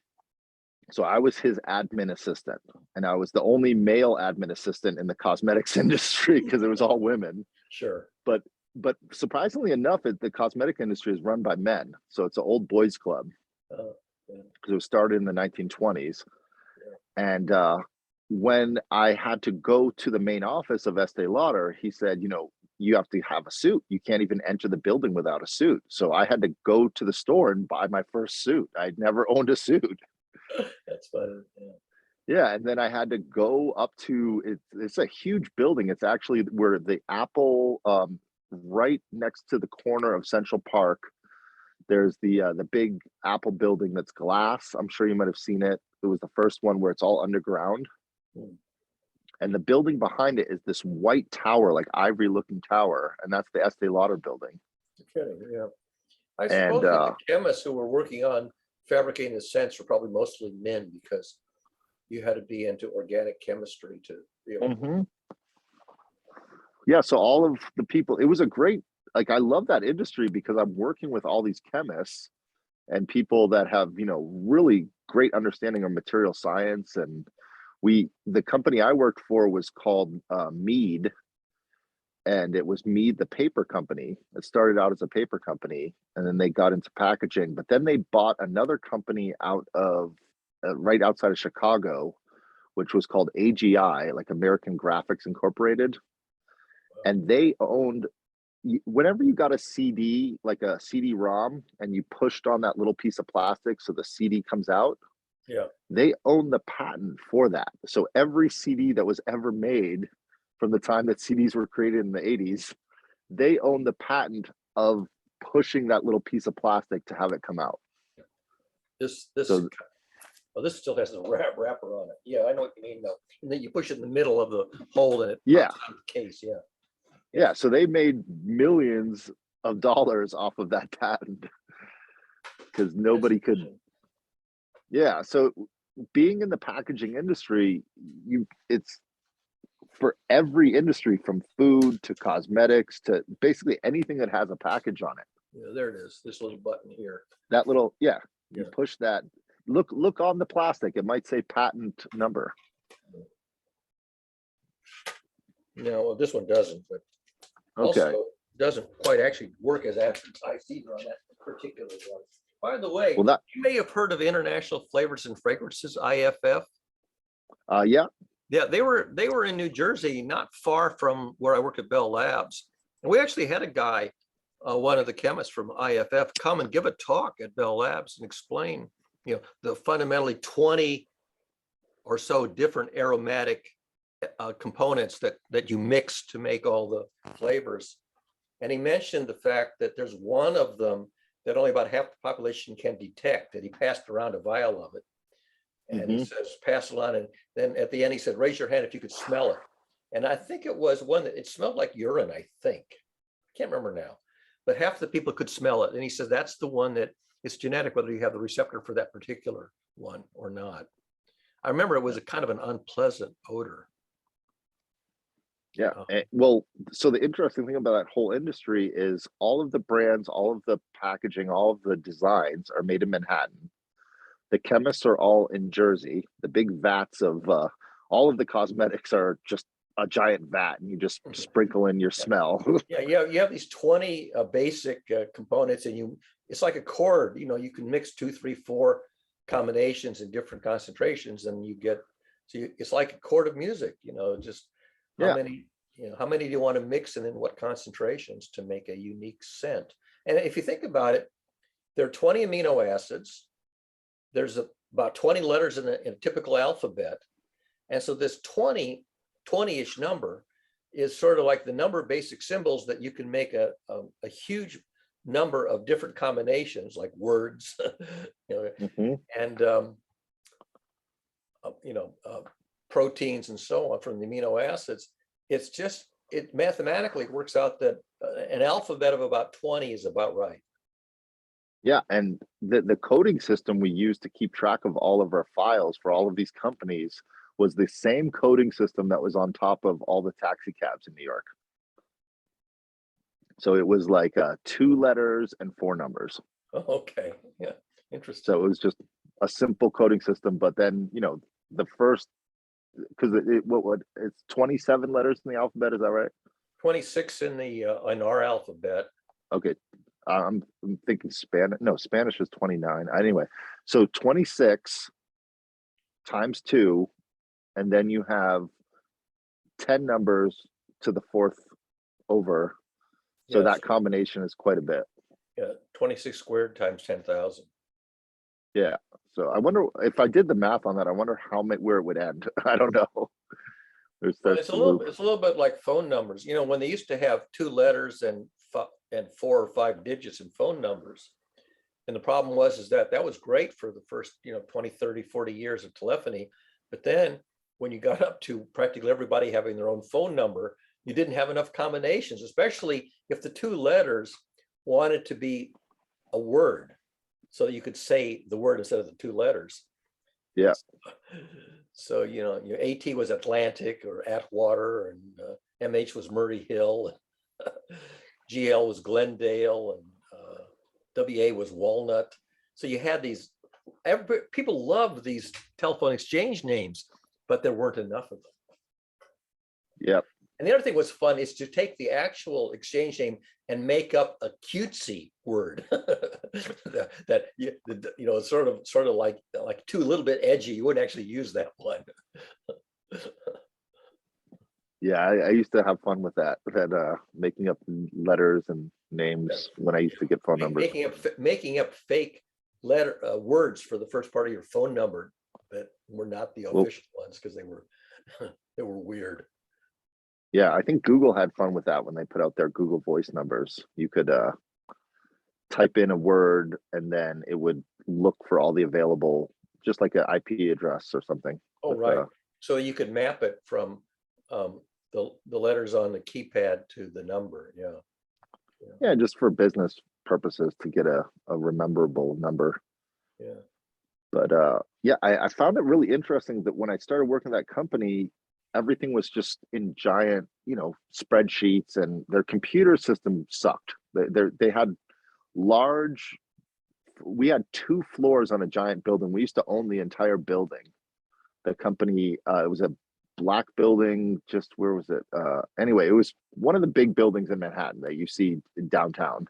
So I was his admin assistant, and I was the only male admin assistant in the cosmetics industry because it was all women. Sure. But surprisingly enough, the cosmetic industry is run by men. So it's an old boys club because it was started in the 1920s. Yeah. And when I had to go to the main office of Estee Lauder, he said, you have to have a suit. You can't even enter the building without a suit. So I had to go to the store and buy my first suit. I'd never owned a suit. That's funny. Yeah. Yeah, and then I had to go up to it's a huge building. It's actually where the Apple, right next to the corner of Central Park. There's the big Apple building that's glass. I'm sure you might have seen it. It was the first one where it's all underground. Hmm. And the building behind it is this white tower, like ivory looking tower, and that's the Estee Lauder building. You're kidding, yeah. I And suppose that the chemists who were working on fabricating the scents were probably mostly men, because you had to be into organic chemistry to be able to. Yeah, so all of the people, it was a great, like, I love that industry because I'm working with all these chemists and people that have, really great understanding of material science. And the company I worked for was called Mead, and it was Mead, the paper company. It started out as a paper company, and then they got into packaging, but then they bought another company out of right outside of Chicago, which was called AGI, like American Graphics Incorporated. And they owned, whenever you got a CD, like a CD-ROM, and you pushed on that little piece of plastic so the CD comes out, Yeah. they own the patent for that. So every CD that was ever made from the time that CDs were created in the 80s, they own the patent of pushing that little piece of plastic to have it come out. This So oh, this still has the wrapper on it. Yeah, I know what you mean though. And then you push it in the middle of the hole and it yeah, pops out of the case. Yeah. yeah. So they made millions of dollars off of that patent because nobody could. Yeah. So being in the packaging industry, it's for every industry, from food to cosmetics to basically anything that has a package on it. Yeah, there it is. This little button here. That little, yeah, you Yeah. push that. Look on the plastic. It might say patent number. No, well, this one doesn't, but Okay. also doesn't quite actually work as advertised either on that particular one. By the way, Well, that, you may have heard of International Flavors and Fragrances, IFF. yeah. Yeah, they were in New Jersey, not far from where I work at Bell Labs. And we actually had a guy, one of the chemists from IFF, come and give a talk at Bell Labs and explain, the fundamentally 20 or so different aromatic components that you mix to make all the flavors. And he mentioned the fact that there's one of them that only about half the population can detect, that he passed around a vial of it. And he says, pass it on. And then at the end, he said, raise your hand if you could smell it. And I think it was one that it smelled like urine, I think. I can't remember now. But half the people could smell it. And he says, that's the one that it's genetic, whether you have the receptor for that particular one or not. I remember it was a kind of an unpleasant odor. Yeah. Well, so the interesting thing about that whole industry is all of the brands, all of the packaging, all of the designs are made in Manhattan. The chemists are all in Jersey. The big vats of all of the cosmetics are just a giant vat, and you just sprinkle in your smell. Yeah, you have these 20 basic components, and it's like a chord. You can mix 2, 3, 4 combinations in different concentrations, and you get it's like a chord of music. Just how many do you want to mix, and in what concentrations to make a unique scent. And if you think about it, there are 20 amino acids. There's about 20 letters in a typical alphabet. And so this 20-ish number is sort of like the number of basic symbols that you can make a huge number of different combinations, like words, and proteins and so on from the amino acids. It's just, it mathematically works out that an alphabet of about 20 is about right. Yeah, and the coding system we use to keep track of all of our files for all of these companies was the same coding system that was on top of all the taxi cabs in New York. So it was like 2 letters and 4 numbers. Okay, yeah, interesting. So it was just a simple coding system, but then the first, because it's 27 letters in the alphabet, is that right? 26 in our alphabet. Okay. I'm thinking Spanish. No, Spanish is 29. Anyway, so 26 times 2, and then you have 10 numbers to the 4th over. So Yeah, that combination is quite a bit. yeah, 26 squared times 10,000. Yeah. So I wonder if I did the math on that, I wonder where it would end. I don't know. It Well, starts to loop. it's a little bit like phone numbers. You know, when they used to have 2 letters and 4 or 5 digits in phone numbers. And the problem was that was great for the first, 20, 30, 40 years of telephony. But then when you got up to practically everybody having their own phone number, you didn't have enough combinations, especially if the 2 letters wanted to be a word so that you could say the word instead of the 2 letters. Yeah. So, your AT was Atlantic or Atwater, and MH was Murray Hill, GL was Glendale, and WA was Walnut. So you had these, people loved these telephone exchange names, but there weren't enough of them. Yep. And the other thing was fun is to take the actual exchange name and make up a cutesy word that sort of like too little bit edgy. You wouldn't actually use that one. Yeah, I used to have fun with that, making up letters and names when I used to get phone numbers. Making up fake words for the first part of your phone number that were not the official ones because they were weird. Yeah, I think Google had fun with that when they put out their Google Voice numbers. You could type in a word and then it would look for all the available, just like an IP address or something. Oh, right. So you could map it from the letters on the keypad to the number. Yeah, just for business purposes to get a rememberable number. Yeah. But yeah, I found it really interesting that when I started working at that company, everything was just in giant, spreadsheets, and their computer system sucked. They had we had 2 floors on a giant building. We used to own the entire building. The company, it was a black building, just where was it? Anyway, it was one of the big buildings in Manhattan that you see in downtown.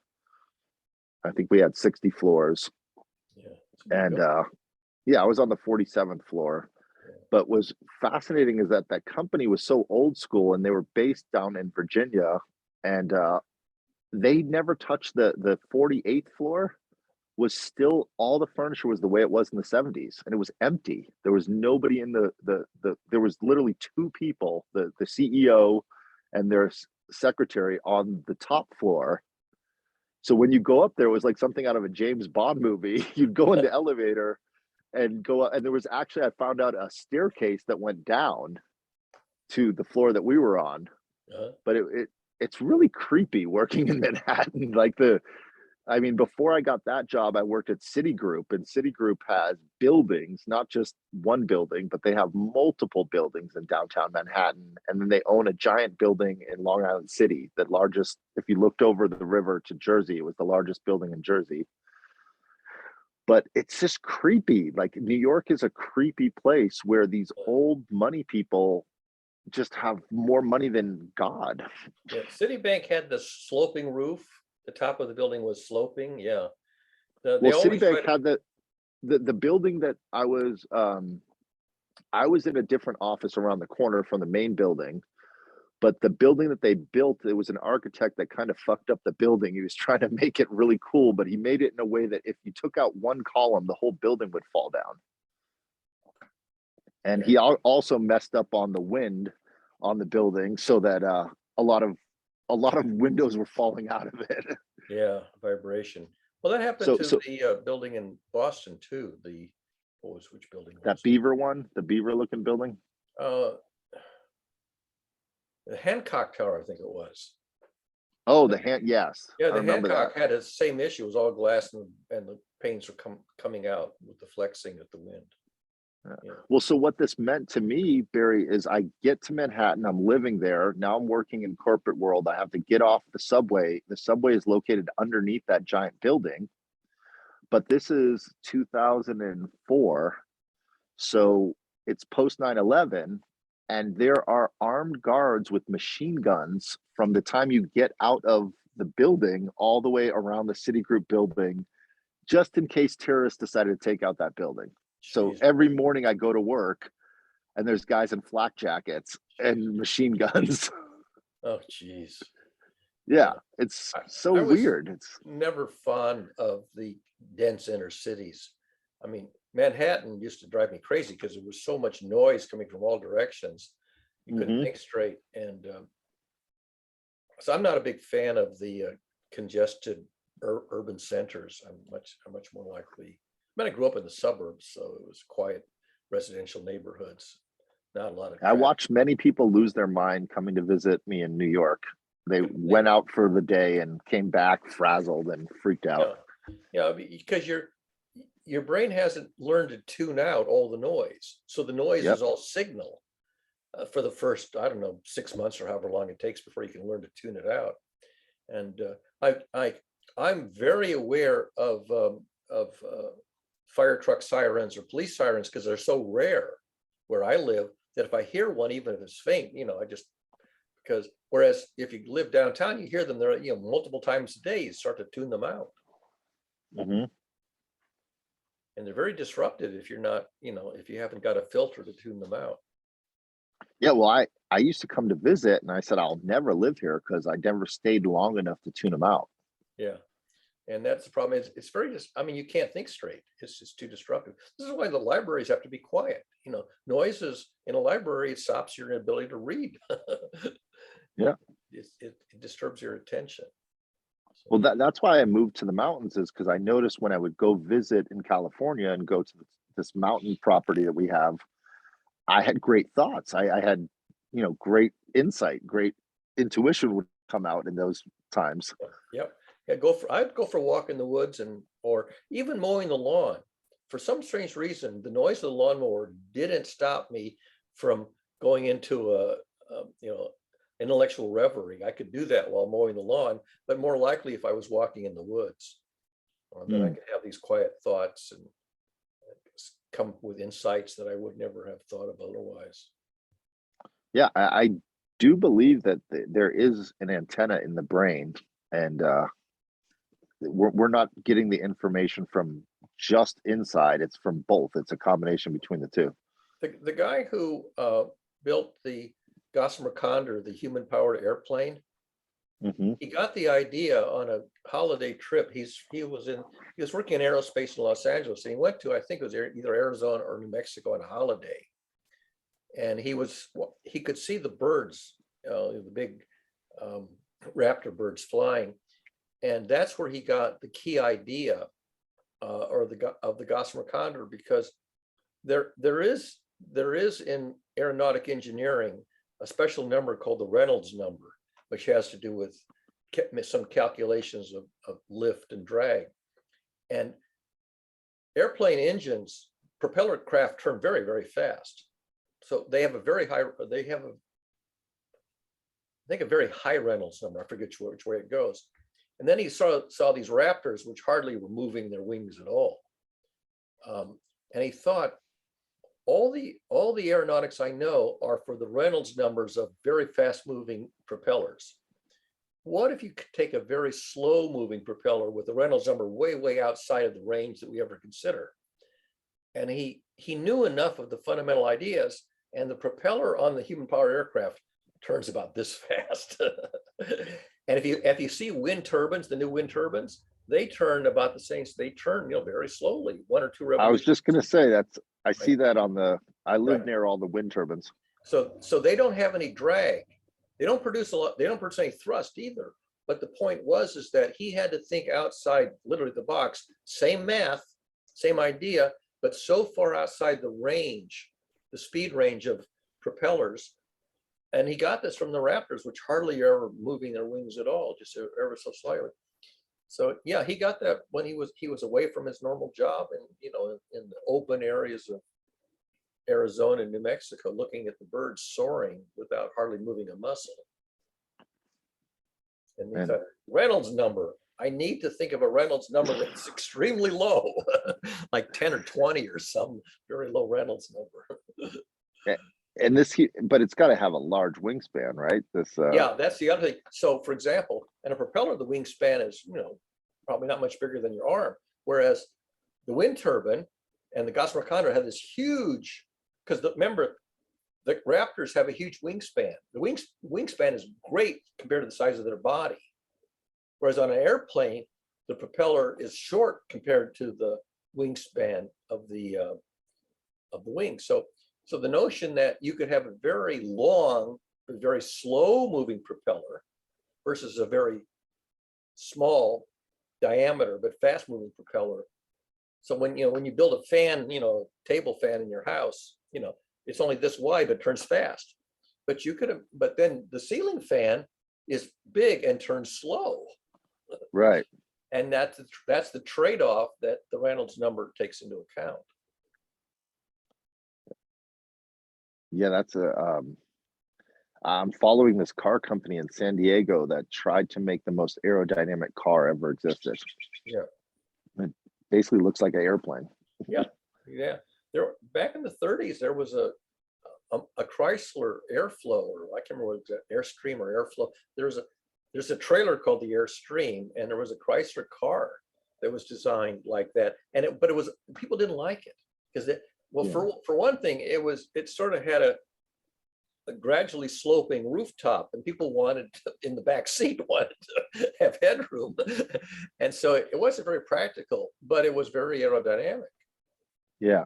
I think we had 60 floors. Yeah. And yeah, I was on the 47th floor. But was fascinating is that company was so old school, and they were based down in Virginia, and they never touched the 48th floor. Was still, all the furniture was the way it was in the 70s, and it was empty. There was nobody in there was literally 2 people, the CEO and their secretary, on the top floor. So when you go up there, it was like something out of a James Bond movie. You'd go in the elevator and go up, and there was actually, I found out, a staircase that went down to the floor that we were on. But it's really creepy working in Manhattan. Before I got that job, I worked at Citigroup, and Citigroup has buildings, not just one building, but they have multiple buildings in downtown Manhattan. And then they own a giant building in Long Island City, the largest, if you looked over the river to Jersey, it was the largest building in Jersey. But it's just creepy. Like, New York is a creepy place where these old money people just have more money than God. Yeah, Citibank had the sloping roof. The top of the building was sloping. Yeah. Citibank had the building that I was in a different office around the corner from the main building. But the building that they built, it was an architect that kind of fucked up the building. He was trying to make it really cool, but he made it in a way that if you took out one column, the whole building would fall down. And he also messed up on the wind on the building, so that a lot of windows were falling out of it. Yeah, vibration. Well, that happened to the building in Boston too. Which building? That Beaver one, the Beaver looking building. The Hancock Tower, I think it was. Oh, yes. Yeah, the Hancock had the same issue. It was all glass, and the panes were coming out with the flexing at the wind. Yeah. Well, so what this meant to me, Barry, is I get to Manhattan, I'm living there. Now I'm working in corporate world. I have to get off the subway. The subway is located underneath that giant building. But this is 2004. So it's post 9/11. And there are armed guards with machine guns from the time you get out of the building all the way around the Citigroup building, just in case terrorists decided to take out that building. So every morning I go to work, and there's guys in flak jackets and machine guns. Oh, geez. Yeah, it's so I was weird. It's never fond of the dense inner cities. I mean, Manhattan used to drive me crazy because there was so much noise coming from all directions. You couldn't Mhm. think straight. And so I'm not a big fan of the congested urban centers. I'm much more likely. I mean, I grew up in the suburbs, so it was quiet residential neighborhoods, not a lot of I traffic. watched many people lose their mind coming to visit me in New York. They went out for the day and came back frazzled and freaked out. Yeah, because your brain hasn't learned to tune out all the noise. So the noise Yep. is all signal for the first, I don't know, 6 months or however long it takes before you can learn to tune it out. And I'm very aware of fire truck sirens or police sirens because they're so rare where I live that if I hear one, even if it's faint, I just because whereas if you live downtown, you hear them there, multiple times a day, you start to tune them out. Hmm. And they're very disruptive if you're not, if you haven't got a filter to tune them out. Yeah, well, I used to come to visit, and I said I'll never live here because I never stayed long enough to tune them out. Yeah. And that's the problem is it's very just, I mean, you can't think straight. It's just too disruptive. This is why the libraries have to be quiet. Noises in a library, it stops your ability to read. Yeah. It disturbs your attention. Well, that's why I moved to the mountains, is because I noticed when I would go visit in California and go to this mountain property that we have, I had great thoughts. I had, great insight, great intuition would come out in those times. Yep. Yeah, I'd go for a walk in the woods or even mowing the lawn. For some strange reason, the noise of the lawnmower didn't stop me from going into intellectual reverie. I could do that while mowing the lawn, but more likely if I was walking in the woods, then I could have these quiet thoughts and come with insights that I would never have thought of otherwise. Yeah, I do believe that there is an antenna in the brain, and we're not getting the information from just inside. It's from both. It's a combination between the two. The guy who built the Gossamer Condor, the human-powered airplane, Hmm. he got the idea on a holiday trip. He was working in aerospace in Los Angeles, and he went to, I think it was either Arizona or New Mexico on a holiday. And he could see the birds, the big raptor birds flying, and that's where he got the key idea of the Gossamer Condor, because there is in aeronautic engineering a special number called the Reynolds number, which has to do with some calculations of lift and drag. And airplane engines, propeller craft turn very, very fast. So they have a very high, I think a very high Reynolds number. I forget which way it goes. And then he saw these raptors, which hardly were moving their wings at all. And he thought, all the aeronautics I know are for the Reynolds numbers of very fast moving propellers. What if you could take a very slow moving propeller with the Reynolds number way, way outside of the range that we ever consider? And he knew enough of the fundamental ideas, and the propeller on the human powered aircraft turns about this fast. And if you see wind turbines, the new wind turbines, they turn about the same. They turn, very slowly, 1 or 2 revolutions. I was just going to say I see that I live Right. near all the wind turbines. So they don't have any drag. They don't produce a lot. They don't produce any thrust either. But the point is that he had to think outside, literally the box. Same math, same idea, but so far outside the range, the speed range of propellers. And he got this from the raptors, which hardly are ever moving their wings at all, just ever so slightly. So yeah, he got that when he was away from his normal job, and in the open areas of Arizona and New Mexico, looking at the birds soaring without hardly moving a muscle. And he thought, Reynolds number, I need to think of a Reynolds number that's extremely low, like 10 or 20 or some very low Reynolds number. And but it's got to have a large wingspan, right? Yeah, that's the other thing. So for example, in a propeller, the wingspan is, probably not much bigger than your arm. Whereas the wind turbine and the Gossamer Condor have this huge, because remember, the raptors have a huge wingspan. The wingspan is great compared to the size of their body. Whereas on an airplane, the propeller is short compared to the wingspan of the wing. So the notion that you could have a very long, but very slow moving propeller versus a very small diameter but fast moving propeller. So when you build a fan, table fan in your house, it's only this wide but turns fast. But then the ceiling fan is big and turns slow. Right. And that's the trade-off that the Reynolds number takes into account. Yeah, that's I'm following this car company in San Diego that tried to make the most aerodynamic car ever existed. Yeah. It basically looks like an airplane. Yeah. Back in the 30s, there was a Chrysler Airflow, or I can't remember what it was, Airstream or Airflow. There's a trailer called the Airstream, and there was a Chrysler car that was designed like that. But people didn't like it because for one thing, it sort of had a gradually sloping rooftop, and people in the back seat wanted to have headroom. And so it wasn't very practical, but it was very aerodynamic. Yeah.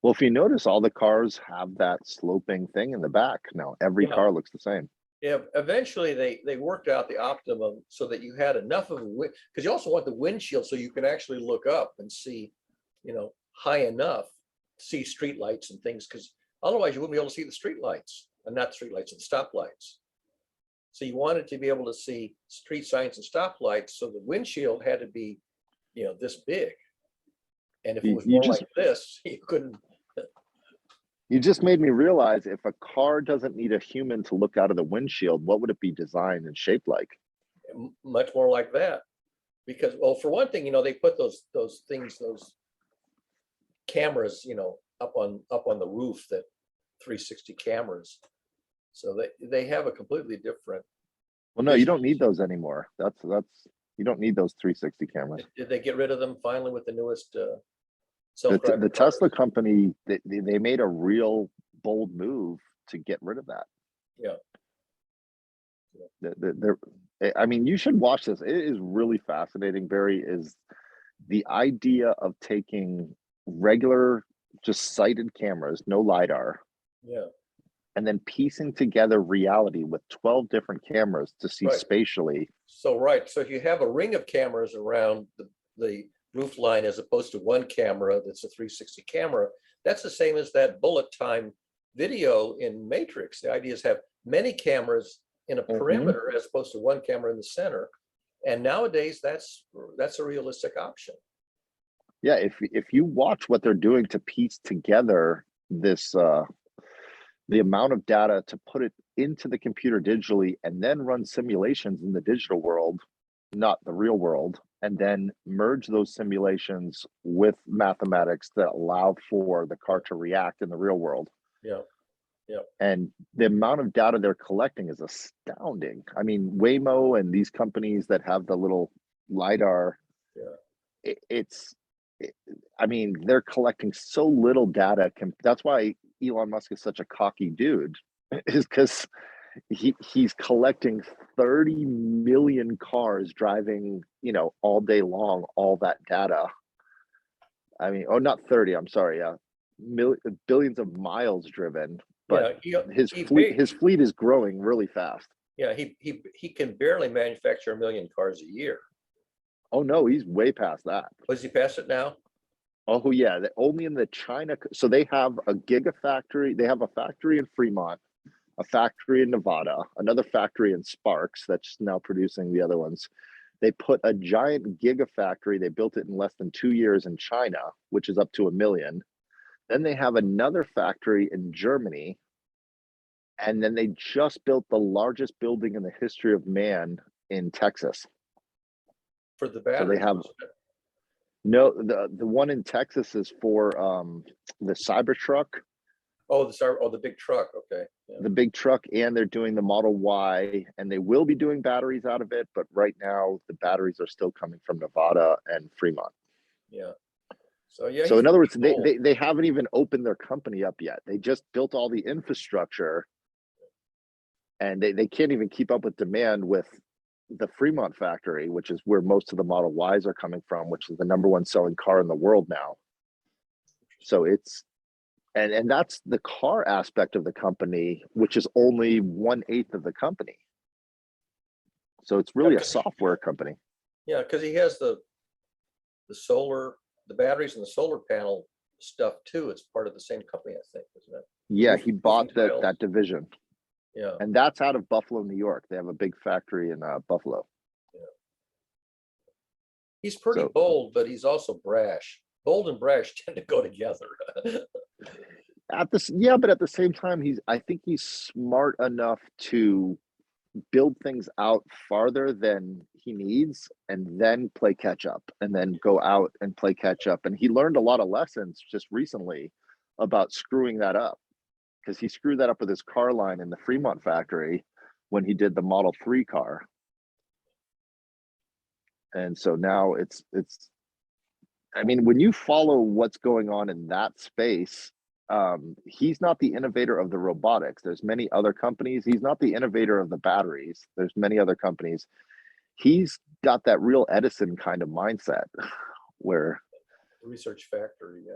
Well, if you notice, all the cars have that sloping thing in the back now. Every car looks the same. Yeah, eventually they worked out the optimum so that you had enough of a wind, because you also want the windshield so you can actually look up and see, high enough to see street lights and things, because otherwise you wouldn't be able to see the street lights, and not street lights, and stoplights. So you wanted to be able to see street signs and stoplights, so the windshield had to be, this big. And if it was more like this, you couldn't. You just made me realize, if a car doesn't need a human to look out of the windshield, what would it be designed and shaped like? Much more like that, because, well, for one thing, they put those cameras, up on the roof, that 360 cameras. So they have a completely different. Well, no, you don't need those anymore. That's you don't need those 360 cameras. Did they get rid of them finally with the newest The Tesla company, they made a real bold move to get rid of that. Yeah. I mean, you should watch this. It is really fascinating, Barry, is the idea of taking regular, just sighted cameras, no LiDAR. Yeah. And then piecing together reality with 12 different cameras to see spatially. So if you have a ring of cameras around the roof line, as opposed to one camera that's a 360 camera, that's the same as that bullet time video in Matrix. The idea is have many cameras in a perimeter as opposed to one camera in the center. And nowadays that's a realistic option. Yeah, if you watch what they're doing to piece together this the amount of data to put it into the computer digitally, and then run simulations in the digital world, not the real world, and then merge those simulations with mathematics that allow for the car to react in the real world. Yeah. Yeah. And the amount of data they're collecting is astounding. I mean, Waymo and these companies that have the little LiDAR, I mean, they're collecting so little data. That's why Elon Musk is such a cocky dude, is because he's collecting 30 million cars driving, all day long, all that data. I mean, not 30, I'm sorry, billions of miles driven, but his fleet is growing really fast. Yeah, he can barely manufacture 1 million cars a year. Oh no, he's way past that. Was he past it now? Oh yeah, only in the China. So they have a gigafactory. They have a factory in Fremont, a factory in Nevada, another factory in Sparks that's now producing the other ones. They put a giant gigafactory. They built it in less than 2 years in China, which is up to 1 million. Then they have another factory in Germany. And then they just built the largest building in the history of man in Texas. For the battery. So they have no, the one in Texas is for the Cybertruck. Oh, the big truck. Okay. Yeah. The big truck, and they're doing the Model Y, and they will be doing batteries out of it, but right now the batteries are still coming from Nevada and Fremont. Yeah. So yeah. So in other words, they haven't even opened their company up yet. They just built all the infrastructure, and they can't even keep up with demand with the Fremont factory, which is where most of the Model Ys are coming from, which is the #1 selling car in the world now. So it's, and that's the car aspect of the company, which is only 1/8 of the company. So it's really a software company. Yeah, because he has the solar, the batteries and the solar panel stuff too. It's part of the same company, I think, isn't it? Yeah, he bought tiles. that division. Yeah. And that's out of Buffalo, New York. They have a big factory in Buffalo. He's pretty So- bold, but he's also brash. Bold and brash tend to go together. But at the same time, I think he's smart enough to build things out farther than he needs and then play catch up and then go out and play catch up. And he learned a lot of lessons just recently about screwing that up, because he screwed that up with his car line in the Fremont factory when he did the Model 3 car. And so now it's I mean, when you follow what's going on in that space, he's not the innovator of the robotics. There's many other companies. He's not the innovator of the batteries. There's many other companies. He's got that real Edison kind of mindset where Research factory, yeah.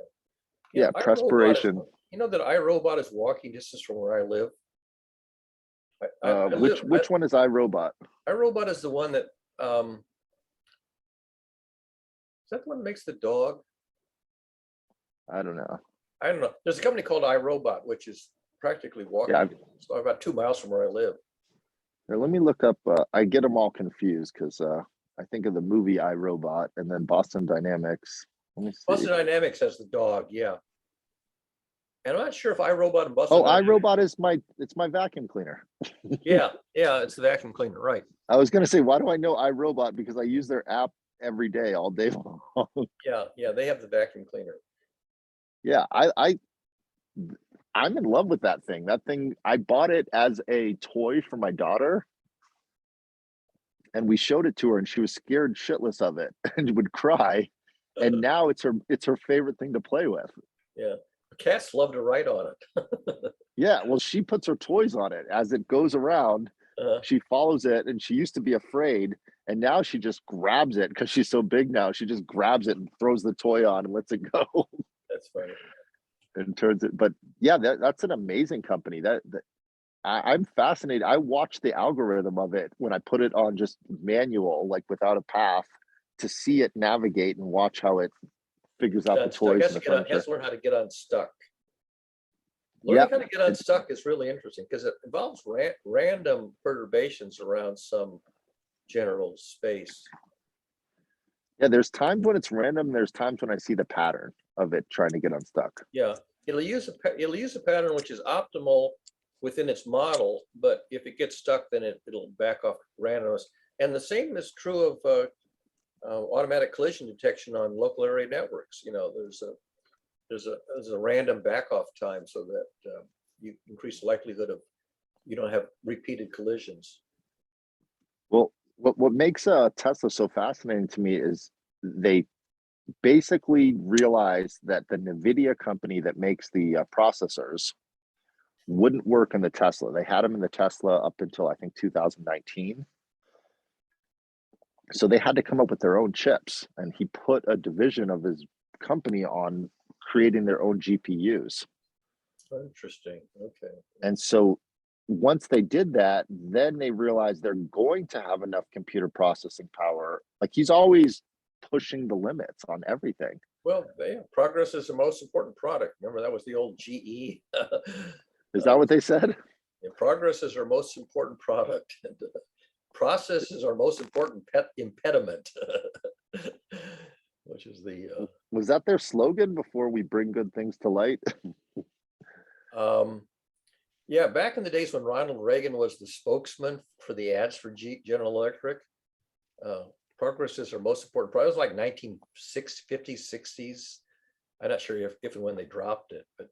Yeah, iRobot perspiration. You know that iRobot is walking distance from where I live. I which one is iRobot? iRobot is the one that is that the one that makes the dog? I don't know. I don't know. There's a company called iRobot, which is practically walking about 2 miles from where I live. Here, let me look up. I get them all confused because I think of the movie iRobot and then Boston Dynamics. Let me see. Boston Dynamics has the dog, yeah. And I'm not sure if iRobot and Boston. Oh, iRobot is my vacuum cleaner. Yeah, it's the vacuum cleaner, right? I was gonna say, why do I know iRobot? Because I use their app every day, all day long. Yeah, they have the vacuum cleaner. Yeah, I'm in love with that thing. That thing, I bought it as a toy for my daughter, and we showed it to her, and she was scared shitless of it and would cry. And now it's her favorite thing to play with. Yeah, cats love to ride on it. Yeah, well, she puts her toys on it as it goes around. She follows it, and she used to be afraid, and now she just grabs it because she's so big now. She just grabs it and throws the toy on and lets it go. That's funny. And turns it. But yeah, that's an amazing company. I'm fascinated. I watch the algorithm of it when I put it on just manual, like without a path, to see it navigate and watch how it figures out the toys and the furniture. Has to learn how to get unstuck. Learning how to get unstuck is really interesting because it involves random perturbations around some general space. Yeah, there's times when it's random. There's times when I see the pattern of it trying to get unstuck. Yeah, it'll use a pattern which is optimal within its model, but if it gets stuck, then it'll back off randomness. And the same is true of automatic collision detection on local area networks. You know, there's a random back off time so that you increase the likelihood of you don't have repeated collisions. Well, what makes Tesla so fascinating to me is they basically realized that the NVIDIA company that makes the processors wouldn't work in the Tesla. They had them in the Tesla up until I think 2019. So they had to come up with their own chips, and he put a division of his company on creating their own GPUs. Interesting. Okay. And so once they did that, then they realized they're going to have enough computer processing power. Like, he's always pushing the limits on everything. Well, progress is the most important product. Remember, that was the old GE. Is that what they said? Yeah, progress is our most important product. And, process is our most important impediment, which is the. Was that their slogan before we bring good things to light? Yeah, back in the days when Ronald Reagan was the spokesman for the ads for General Electric, progress is our most important product. It was like 1950s, 60s. I'm not sure if and when they dropped it, but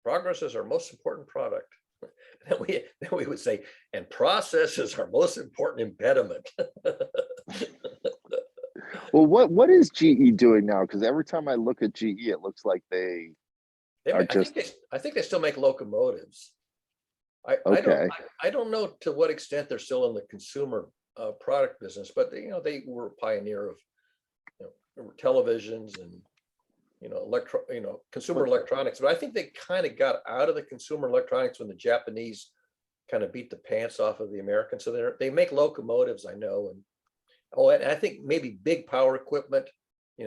progress is our most important product. Then we would say, and process is our most important impediment. Well, what is GE doing now? Because every time I look at GE, it looks like I think they still make locomotives. Okay. I don't know to what extent they're still in the consumer product business, but they were a pioneer of televisions and consumer electronics. But I think they kind of got out of the consumer electronics when the Japanese kind of beat the pants off of the Americans. So they make locomotives, I know, and I think maybe big power equipment,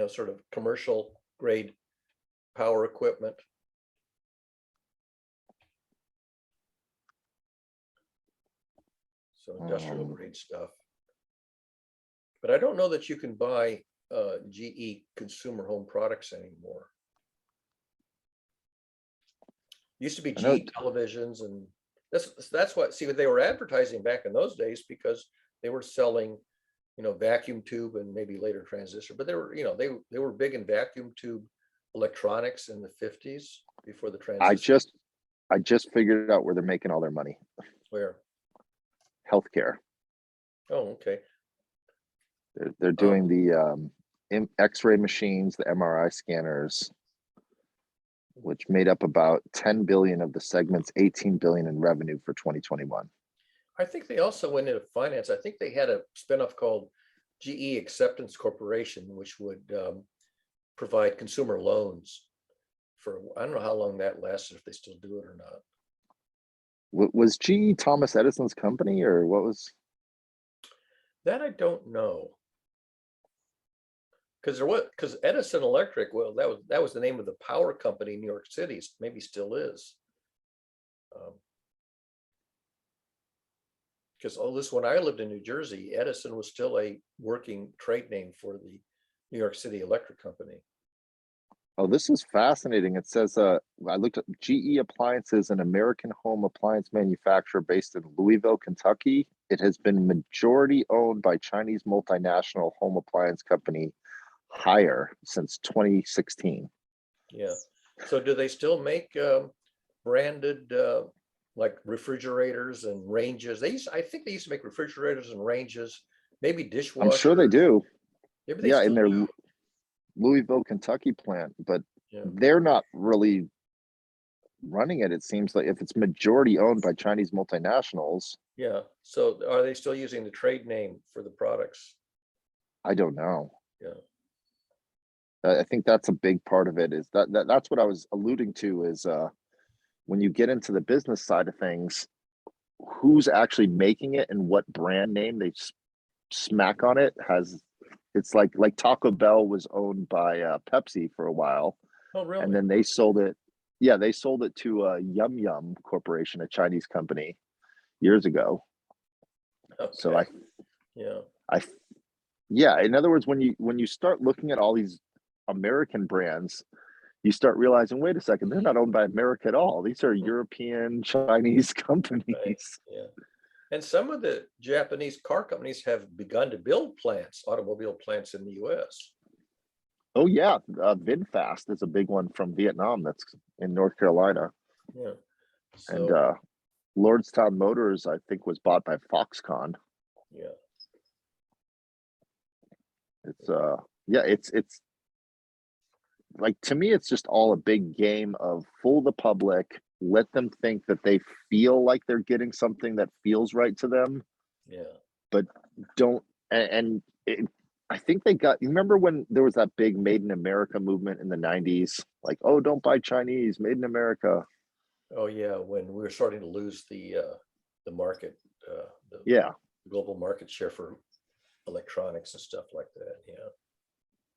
sort of commercial grade power equipment. So industrial grade stuff. But I don't know that you can buy GE consumer home products anymore. Used to be GE televisions, and that's what they were advertising back in those days, because they were selling, vacuum tube and maybe later transistor, but they were big in vacuum tube electronics in the 50s before the transistor. I just figured out where they're making all their money. Where? Healthcare. Oh, okay. They're doing the X-ray machines, the MRI scanners, which made up about 10 billion of the segment's 18 billion in revenue for 2021. I think they also went into finance. I think they had a spinoff called GE Acceptance Corporation, which would provide consumer loans for, I don't know how long that lasted, if they still do it or not. Was GE Thomas Edison's company, or what was that? I don't know. Because Edison Electric, well, that was the name of the power company in New York City, maybe still is. Because when I lived in New Jersey, Edison was still a working trade name for the New York City Electric Company. Oh, this is fascinating. It says, I looked at GE Appliances, an American home appliance manufacturer based in Louisville, Kentucky. It has been majority owned by Chinese multinational home appliance company Haier since 2016. Yeah. So do they still make branded like refrigerators and ranges? I think they used to make refrigerators and ranges, maybe dishwashers. I'm sure they do. Maybe they in their do. Louisville, Kentucky plant, but Yeah. they're not really running it. It seems like if it's majority owned by Chinese multinationals. Yeah. So are they still using the trade name for the products? I don't know. Yeah. I think that's a big part of it. Is that's what I was alluding to, is when you get into the business side of things, who's actually making it and what brand name they smack on it has. It's like Taco Bell was owned by Pepsi for a while. Oh, really? And then they sold it. Yeah, they sold it to Yum Yum Corporation, a Chinese company, years ago. Okay. So in other words, when you start looking at all these American brands, you start realizing, wait a second, they're not owned by America at all. These are European, Chinese companies. Right. Yeah. And some of the Japanese car companies have begun to build automobile plants in the US. Oh yeah, VinFast is a big one from Vietnam that's in North Carolina. Yeah. And Lordstown Motors, I think, was bought by Foxconn. Yeah. It's like, to me, it's just all a big game of fool the public, let them think that they feel like they're getting something that feels right to them. Yeah. But don't, I think they got, you remember when there was that big Made in America movement in the 90s? Like, oh, don't buy Chinese, Made in America. Oh yeah, when we were starting to lose the market, the global market share for electronics and stuff like that. Yeah.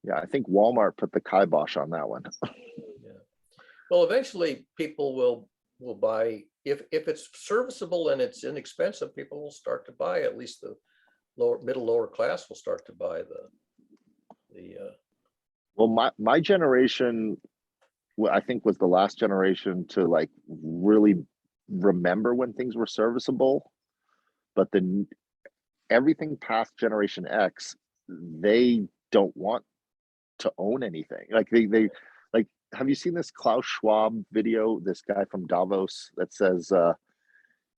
Yeah, I think Walmart put the kibosh on that one. Yeah. Well, eventually people will buy, if it's serviceable and it's inexpensive, people will start to buy, at least the lower class will start to buy the Well, my generation, I think, was the last generation to like really remember when things were serviceable. But then everything past Generation X, they don't want to own anything. Like they like, have you seen this Klaus Schwab video, this guy from Davos, that says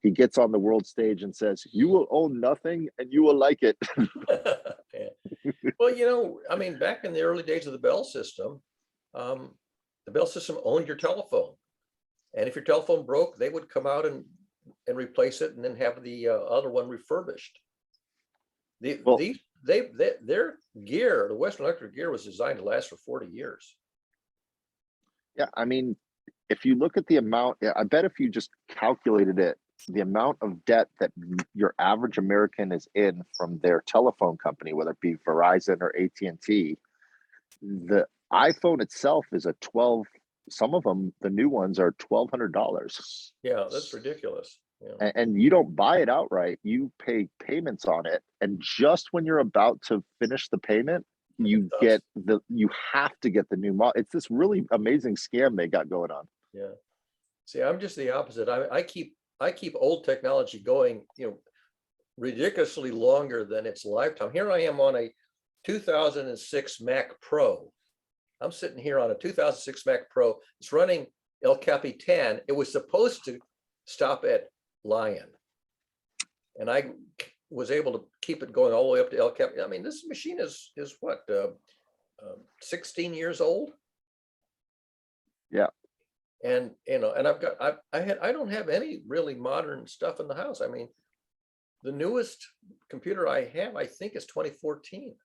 he gets on the world stage and says, you will own nothing and you will like it. Yeah. Well, I mean, back in the early days of the Bell system owned your telephone, and if your telephone broke, they would come out and replace it and then have the other one refurbished. Well, their gear, the Western Electric gear was designed to last for 40 years. yeah, I mean, if you look at the amount, I bet if you just calculated it, the amount of debt that your average American is in from their telephone company, whether it be Verizon or AT&T, the iPhone itself is a 12, some of them, the new ones are $1,200. Yeah, that's ridiculous. Yeah. And you don't buy it outright, you pay payments on it. And just when you're about to finish the payment, you have to get the new model. It's this really amazing scam they got going on. Yeah. See, I'm just the opposite. I keep old technology going, ridiculously longer than its lifetime. Here I am on a 2006 Mac Pro. I'm sitting here on a 2006 Mac Pro. It's running El Capitan. It was supposed to stop at Lion, and I was able to keep it going all the way up to El Capitan. I mean, this machine is what, 16 years old. Yeah. And and I don't have any really modern stuff in the house. I mean, the newest computer I have, I think, is 2014.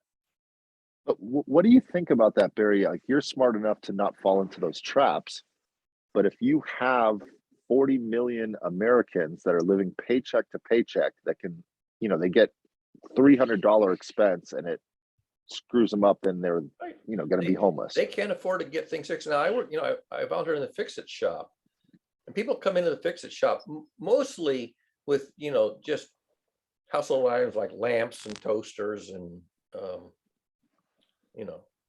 But what do you think about that, Barry? Like, you're smart enough to not fall into those traps, but if you have 40 million Americans that are living paycheck to paycheck, that can, they get $300 expense and it screws them up, and they're, going to be homeless. They can't afford to get things fixed. Now I work, I volunteer in the fix-it shop, and people come into the fix-it shop mostly with, just household items like lamps and toasters and,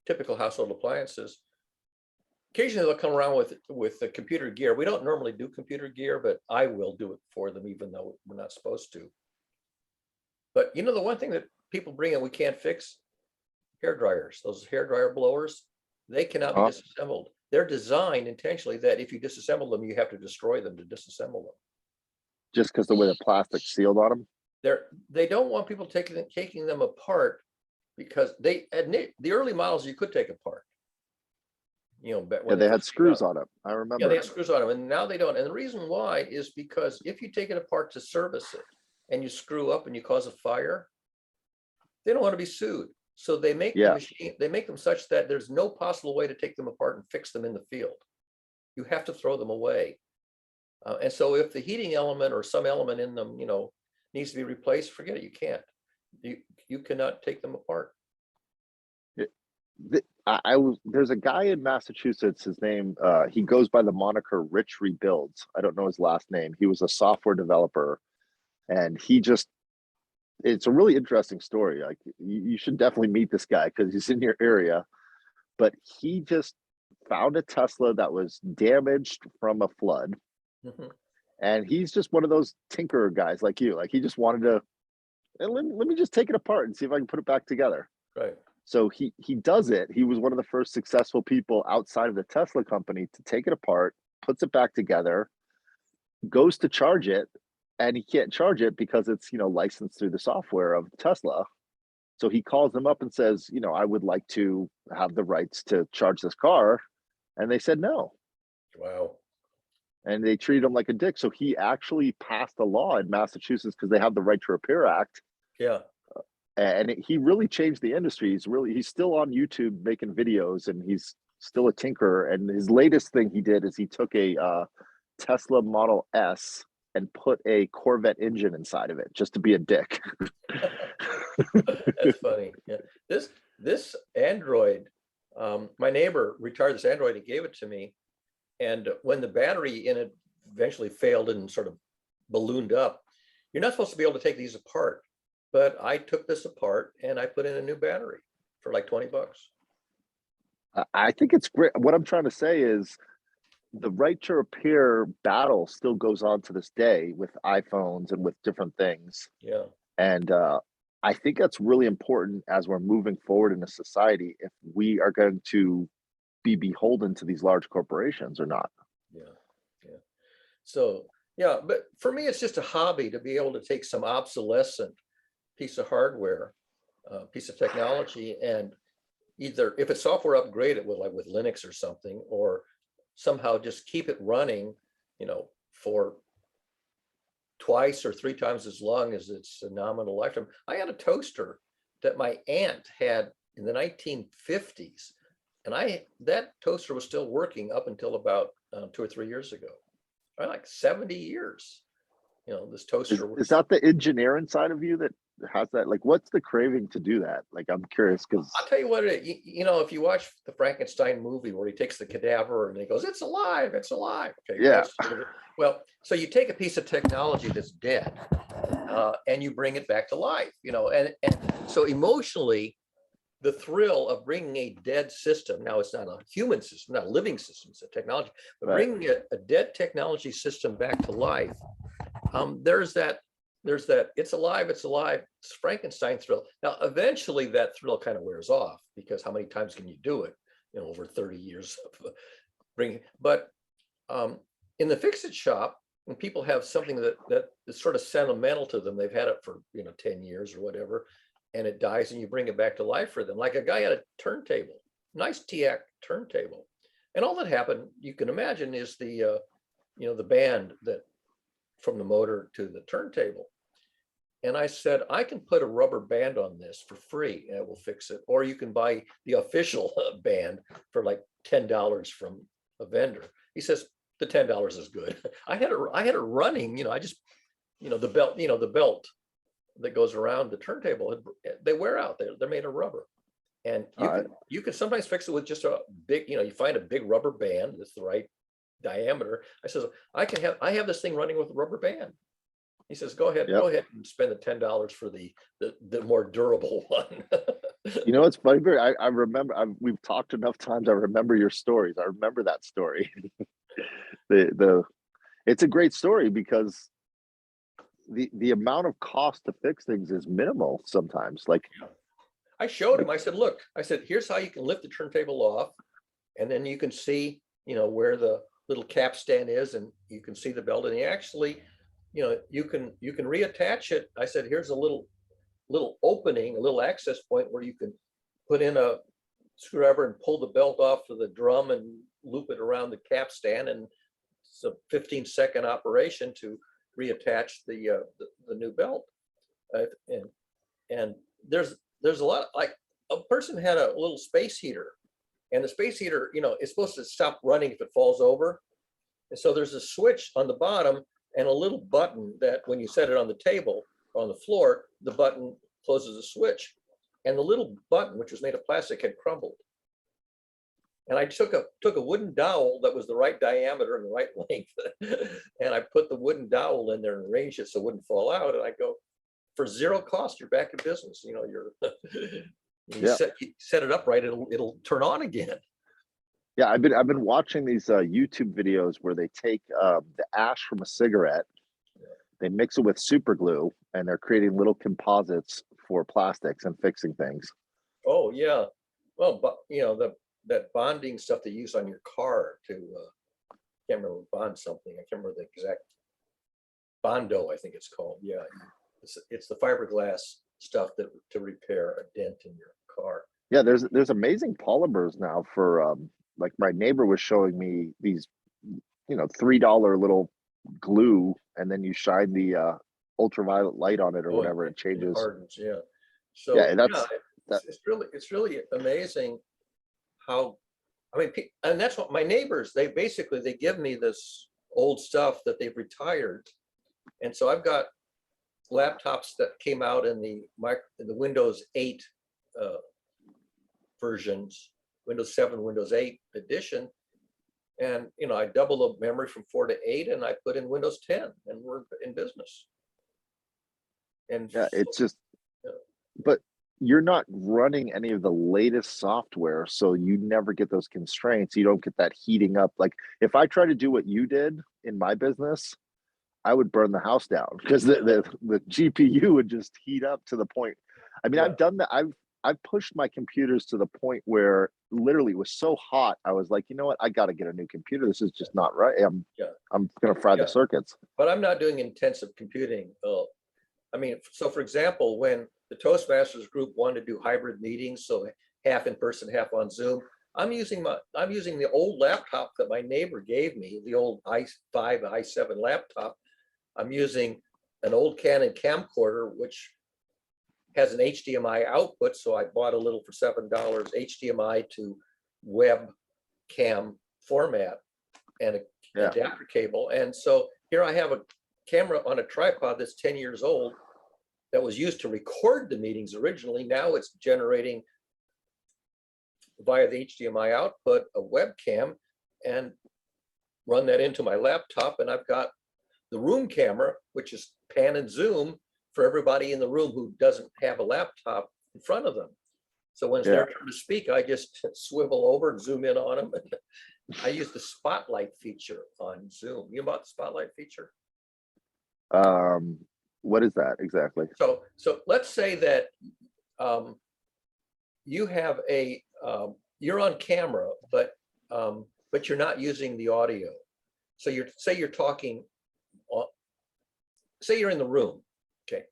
typical household appliances. Occasionally they'll come around with the computer gear. We don't normally do computer gear, but I will do it for them, even though we're not supposed to. But the one thing that people bring in we can't fix: hair dryers. Those hair dryer blowers, they cannot be disassembled. They're designed intentionally that if you disassemble them, you have to destroy them to disassemble them. Just because the way the plastic's sealed on them? They don't want people taking them apart, because they admit the early models you could take apart. Yeah, they had screws on them. I remember. Yeah, they had screws on them, and now they don't. And the reason why is because if you take it apart to service it and you screw up and you cause a fire, they don't want to be sued. So they make the machine, they make them such that there's no possible way to take them apart and fix them in the field. You have to throw them away. And so if the heating element or some element in them, needs to be replaced, forget it. You can't. You cannot take them apart. There's a guy in Massachusetts, his name, he goes by the moniker Rich Rebuilds. I don't know his last name. He was a software developer, and it's a really interesting story. Like, you should definitely meet this guy because he's in your area. But he just found a Tesla that was damaged from a flood. Mm-hmm. And he's just one of those tinkerer guys like you. Like, he just wanted to, let me just take it apart and see if I can put it back together. Right. So he does it. He was one of the first successful people outside of the Tesla company to take it apart, puts it back together, goes to charge it, and he can't charge it because it's, licensed through the software of Tesla. So he calls them up and says, I would like to have the rights to charge this car. And they said no. Wow. And they treated him like a dick. So he actually passed a law in Massachusetts, because they have the Right to Repair Act. Yeah. And he really changed the industry. He's still on YouTube making videos, and he's still a tinkerer. And his latest thing he did is he took a Tesla Model S and put a Corvette engine inside of it just to be a dick. That's funny. Yeah. This Android, my neighbor retired this Android and gave it to me. And when the battery in it eventually failed and sort of ballooned up, you're not supposed to be able to take these apart. But I took this apart and I put in a new battery for like $20. I think it's great. What I'm trying to say is the right to repair battle still goes on to this day with iPhones and with different things. Yeah. And I think that's really important as we're moving forward in a society, if we are going to be beholden to these large corporations or not. Yeah. Yeah. So, yeah, but for me, it's just a hobby to be able to take some obsolescent piece of hardware, piece of technology, and either, if it's software, upgrade it with Linux or something, or somehow just keep it running, for twice or three times as long as its nominal lifetime. I had a toaster that my aunt had in the 1950s, and that toaster was still working up until about 2 or 3 years ago. Like 70 years. You know, this toaster Is that the engineer inside of you that has that? Like, what's the craving to do that? Like, I'm curious because I'll tell you what, you know, if you watch the Frankenstein movie where he takes the cadaver and he goes, it's alive, it's alive. Okay, Yeah. well, so you take a piece of technology that's dead and you bring it back to life, you know, and so emotionally, the thrill of bringing a dead system, now it's not a human system, not a living system, it's a technology, but Right. bringing a dead technology system back to life, there's that it's alive, it's Frankenstein thrill. Now, eventually that thrill kind of wears off because how many times can you do it, you know, over 30 years of bringing, but in the fix-it shop, when people have something that is sort of sentimental to them, they've had it for, you know, 10 years or whatever, and it dies and you bring it back to life for them. Like a guy had a turntable, nice TAC turntable. And all that happened, you can imagine, is the, you know, the band that from the motor to the turntable. And I said, I can put a rubber band on this for free and it will fix it. Or you can buy the official band for like $10 from a vendor. He says, the $10 is good. I had it running, you know, I just, you know, the belt, you know, the belt that goes around the turntable, they wear out. They're made of rubber. And you can sometimes fix it with just a big, you know, you find a big rubber band that's the right diameter. I says, I have this thing running with a rubber band. He says, go ahead and spend the $10 for the more durable one. you know, it's funny, Barry, I remember we've talked enough times. I remember your stories. I remember that story. It's a great story because the amount of cost to fix things is minimal sometimes. Like I showed him, I said, look, I said, here's how you can lift the turntable off. And then you can see, you know, where the little capstan is and you can see the belt. And he actually, you know, you can reattach it. I said, here's a little opening, a little access point where you can put in a screwdriver and pull the belt off of the drum and loop it around the capstan. And it's a 15-second operation to reattach the new belt. And there's a lot, like a person had a little space heater, and the space heater, you know, is supposed to stop running if it falls over. And so there's a switch on the bottom and a little button that when you set it on the table or on the floor, the button closes the switch. And the little button, which was made of plastic, had crumbled. And I took a wooden dowel that was the right diameter and the right length. And I put the wooden dowel in there and arranged it so it wouldn't fall out. And I go, for zero cost, you're back in business. You know, you set it up right, it'll turn on again. Yeah, I've been watching these YouTube videos where they take the ash from a cigarette, they mix it with super glue, and they're creating little composites for plastics and fixing things. Oh yeah, well, but you know, that bonding stuff they use on your car to can't remember, bond something. I can't remember the exact Bondo, I think it's called. Yeah, it's the fiberglass stuff that to repair a dent in your car. Yeah, there's amazing polymers now for like my neighbor was showing me these, you know, $3 little glue, and then you shine the ultraviolet light on it or whatever, it changes. It hardens, yeah. So yeah, it's really amazing how, I mean, and that's what my neighbors, they give me this old stuff that they've retired. And so I've got laptops that came out in the Windows 8 versions, Windows 7, Windows 8 edition. And, you know, I double the memory from 4 to 8 and I put in Windows 10 and we're in business. And yeah, it's just, but you're not running any of the latest software, so you never get those constraints. You don't get that heating up. Like if I try to do what you did in my business, I would burn the house down because the GPU would just heat up to the point. I mean, I've done that. I've pushed my computers to the point where literally it was so hot. I was like, you know what? I got to get a new computer. This is just not right. I'm going to fry the circuits. But I'm not doing intensive computing. I mean, so for example, when the Toastmasters group wanted to do hybrid meetings, so half in person, half on Zoom, I'm using the old laptop that my neighbor gave me, the old i5, i7 laptop. I'm using an old Canon camcorder, which has an HDMI output. So I bought a little for $7 HDMI to webcam format and an Yeah. adapter cable. And so here I have a camera on a tripod that's 10 years old that was used to record the meetings originally. Now it's generating via the HDMI output a webcam and run that into my laptop. And I've got the room camera, which is pan and zoom for everybody in the room who doesn't have a laptop in front of them. So when it's their turn to speak, I just swivel over and zoom in on them. I use the spotlight feature on Zoom. You know about the spotlight feature? What is that exactly? So let's say that you have a you're on camera, but you're not using the audio. So you're talking. Say you're in the room, okay,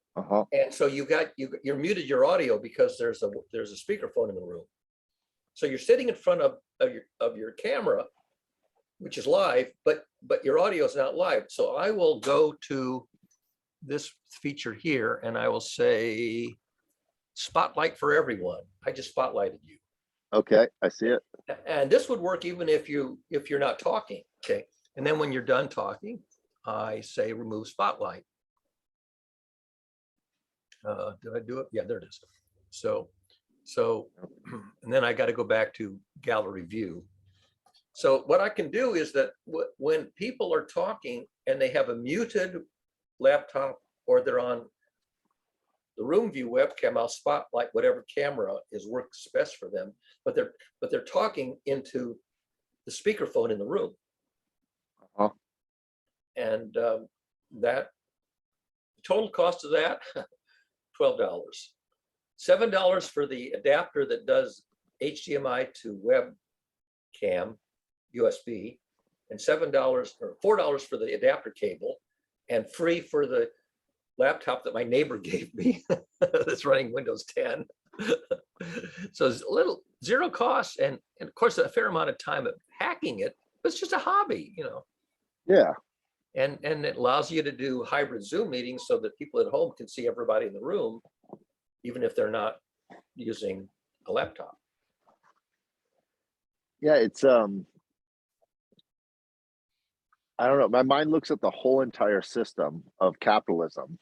and so you're muted your audio because there's a speakerphone in the room. So you're sitting in front of your camera, which is live, but your audio is not live. So I will go to this feature here and I will say spotlight for everyone. I just spotlighted you. Okay, I see it. And this would work even if you're not talking. Okay. And then when you're done talking, I say remove spotlight. Did I do it? Yeah, there it is. So and then I got to go back to gallery view. So what I can do is that when people are talking and they have a muted laptop or they're on the room view webcam, I'll spotlight whatever camera works best for them, but they're talking into the speakerphone in the room. And that total cost of that, $12. $7 for the adapter that does HDMI to webcam USB, and $7 or $4 for the adapter cable, and free for the laptop that my neighbor gave me that's running Windows 10. So it's a little zero cost, and of course a fair amount of time of hacking it, but it's just a hobby, you know. Yeah. And it allows you to do hybrid Zoom meetings so that people at home can see everybody in the room, even if they're not using a laptop. Yeah, it's I don't know. My mind looks at the whole entire system of capitalism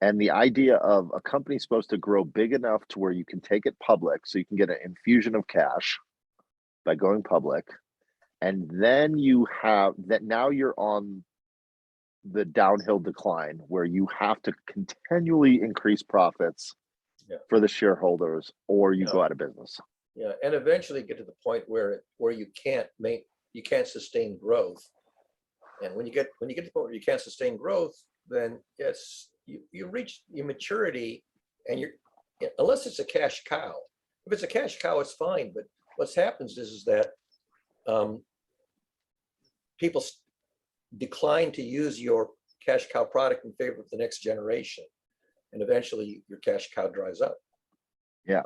and the idea of a company supposed to grow big enough to where you can take it public so you can get an infusion of cash by going public. And then you have that now you're on the downhill decline where you have to continually increase profits for the shareholders or you go out of business. Yeah, and eventually get to the point where you can't sustain growth. And when you get to the point where you can't sustain growth, then yes, you reach your maturity, and unless it's a cash cow. If it's a cash cow, it's fine. But what happens is that people decline to use your cash cow product in favor of the next generation, and eventually your cash cow dries up. Yeah,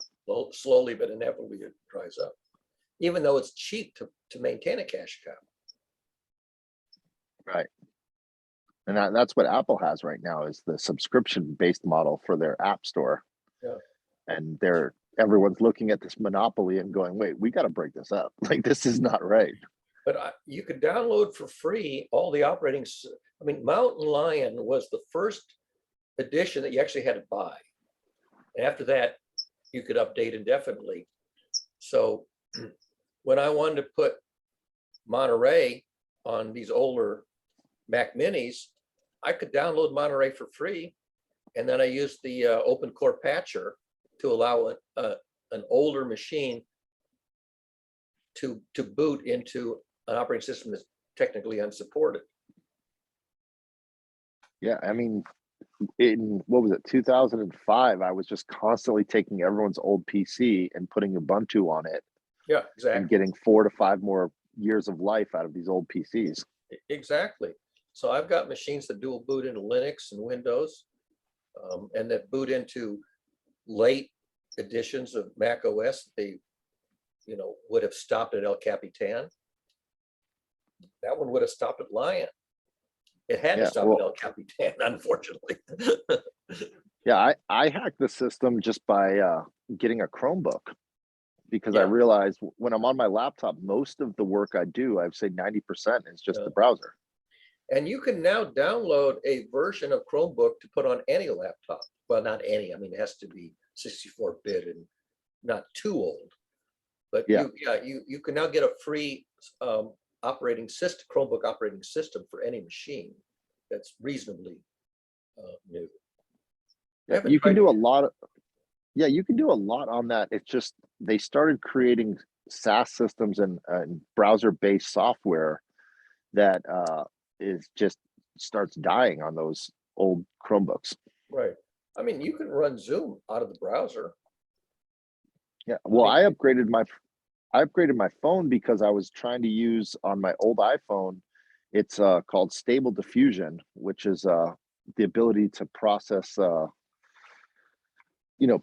slowly but inevitably it dries up, even though it's cheap to maintain a cash cow. Right. And that's what Apple has right now is the subscription-based model for their app store. Yeah. And everyone's looking at this monopoly and going, wait, we got to break this up. Like, this is not right. But you could download for free all the operating. I mean, Mountain Lion was the first edition that you actually had to buy. And after that, you could update indefinitely. So when I wanted to put Monterey on these older Mac Minis, I could download Monterey for free. And then I used the open core patcher to allow an older machine to boot into an operating system that's technically unsupported. Yeah, I mean, in what was it, 2005, I was just constantly taking everyone's old PC and putting Ubuntu on it. Yeah, exactly. And getting 4 to 5 more years of life out of these old PCs. Exactly. So I've got machines that dual boot into Linux and Windows, and that boot into late editions of Mac OS. They, would have stopped at El Capitan. That one would have stopped at Lion. It had to Yeah, stop well- at El Capitan, unfortunately. Yeah, I hacked the system just by getting a Chromebook because I Yeah. realized when I'm on my laptop, most of the work I do, I'd say 90% is just the browser. And you can now download a version of Chromebook to put on any laptop. Well, not any, I mean, it has to be 64-bit and not too old. But Yeah. you can now get a free operating system, Chromebook operating system for any machine that's reasonably new. I Yeah, haven't you can tried do it. a lot of, yeah, you can do a lot on that. It's just they started creating SaaS systems and browser-based software that is just starts dying on those old Chromebooks. Right. I mean, you can run Zoom out of the browser. Yeah, well, mean, I upgraded my phone because I was trying to use on my old iPhone. It's called Stable Diffusion, which is the ability to process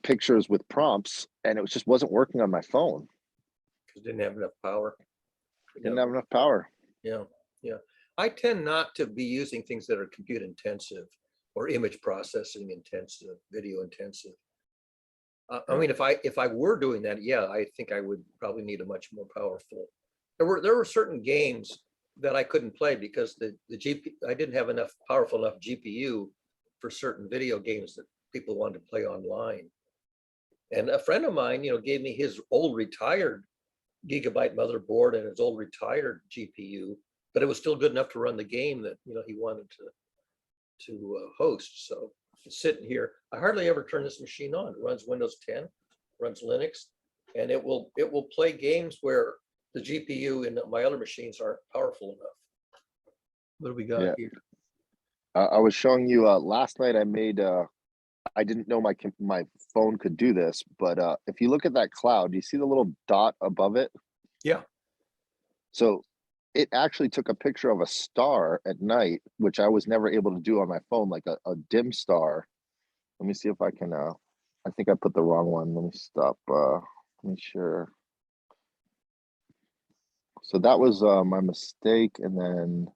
pictures with prompts, and it just wasn't working on my phone. Because it didn't have enough power. Didn't have enough power. Yeah, yeah. I tend not to be using things that are compute intensive or image processing intensive, video intensive. I mean, if I were doing that, yeah, I think I would probably need a much more powerful. There were certain games that I couldn't play because the I didn't have enough powerful enough GPU for certain video games that people wanted to play online. And a friend of mine, gave me his old retired gigabyte motherboard and his old retired GPU, but it was still good enough to run the game that he wanted to host. So it's sitting here. I hardly ever turn this machine on. It runs Windows 10, runs Linux, and it will play games where the GPU in my other machines aren't powerful enough. What do we got here? I was showing you last night. I made. I didn't know my phone could do this, but if you look at that cloud, do you see the little dot above it? Yeah. So it actually took a picture of a star at night, which I was never able to do on my phone, like a dim star. Let me see if I can. I think I put the wrong one. Let me stop. Let me share. So that was my mistake, and then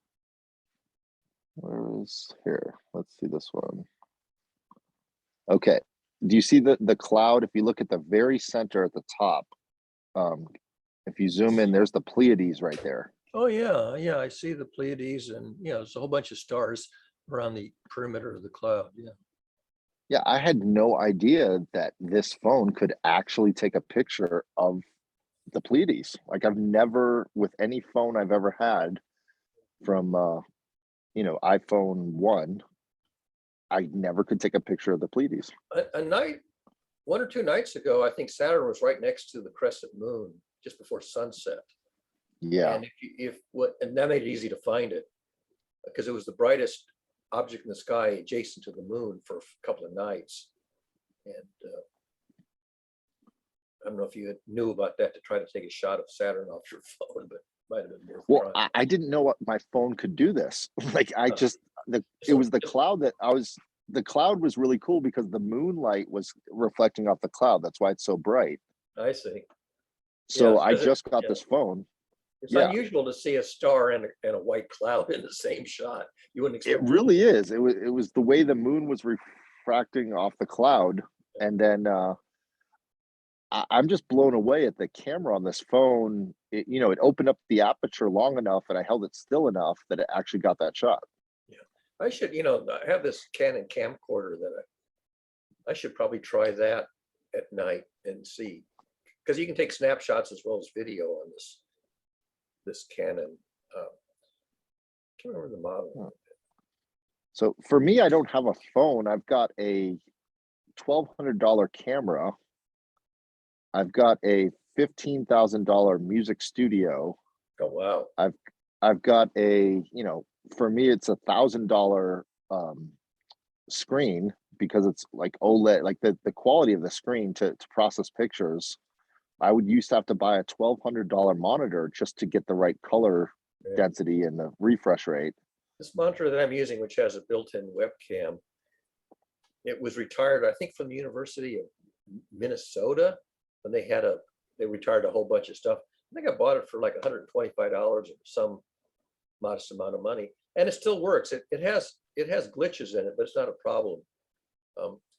where is here? Let's see this one. Okay. Do you see the cloud? If you look at the very center at the top, if you zoom in, there's the Pleiades right there. Oh yeah, yeah, I see the Pleiades, and there's a whole bunch of stars around the perimeter of the cloud. Yeah. Yeah, I had no idea that this phone could actually take a picture of the Pleiades. Like I've never, with any phone I've ever had from iPhone 1, I never could take a picture of the Pleiades. A night, 1 or 2 nights ago, I think Saturn was right next to the crescent moon just before sunset. Yeah. And and that made it easy to find it because it was the brightest object in the sky adjacent to the moon for a couple of nights. And I don't know if you knew about that, to try to take a shot of Saturn off your phone, but might have been worth Well, trying. I didn't know what my phone could do this. Like it was the cloud that the cloud was really cool because the moonlight was reflecting off the cloud. That's why it's so bright. I see. So Yeah, I just got this phone. It's unusual to see a star and a white cloud in the same shot. You wouldn't expect it. Really is. It was the way the moon was refracting off the cloud, and then I'm just blown away at the camera on this phone. It opened up the aperture long enough, and I held it still enough that it actually got that shot. Yeah, I should. I have this Canon camcorder that I should probably try that at night and see, because you can take snapshots as well as video on this Canon. Can't remember the model. So for me, I don't have a phone. I've got a $1,200 camera. I've got a $15,000 music studio. Oh wow! I've got a for me it's $1,000 screen because it's like OLED, like the quality of the screen to process pictures. I would used to have to buy a $1,200 monitor just to get the right color density and the refresh rate. This monitor that I'm using, which has a built-in webcam, it was retired, I think, from the University of Minnesota, when they retired a whole bunch of stuff. I think I bought it for like $125 or some modest amount of money. and it still works. It has glitches in it, but it's not a problem.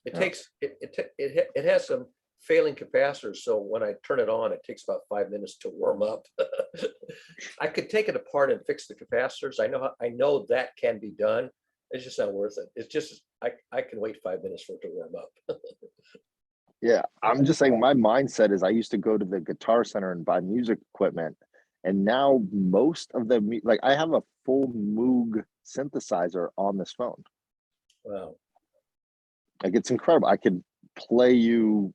It Yeah. takes it has some failing capacitors, so when I turn it on, it takes about 5 minutes to warm up. I could take it apart and fix the capacitors. I know that can be done. It's just not worth it. It's just I can wait 5 minutes for it to warm up. Yeah, I'm just saying my mindset is I used to go to the Guitar Center and buy music equipment, and now most of the like I have a full Moog synthesizer on this phone. Wow. Like it's incredible. I could play you,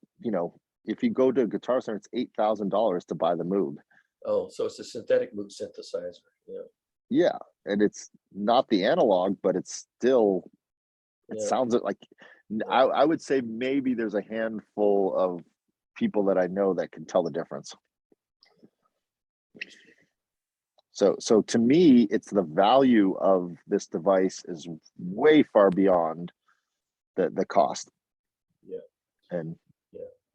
if you go to a Guitar Center, it's $8,000 to buy the Moog. Oh, so it's a synthetic mood synthesizer. Yeah. Yeah, and it's not the analog, but it's still. It Yeah. sounds like I would say maybe there's a handful of people that I know that can tell the difference. So to me, it's the value of this device is way far beyond the cost. Yeah. And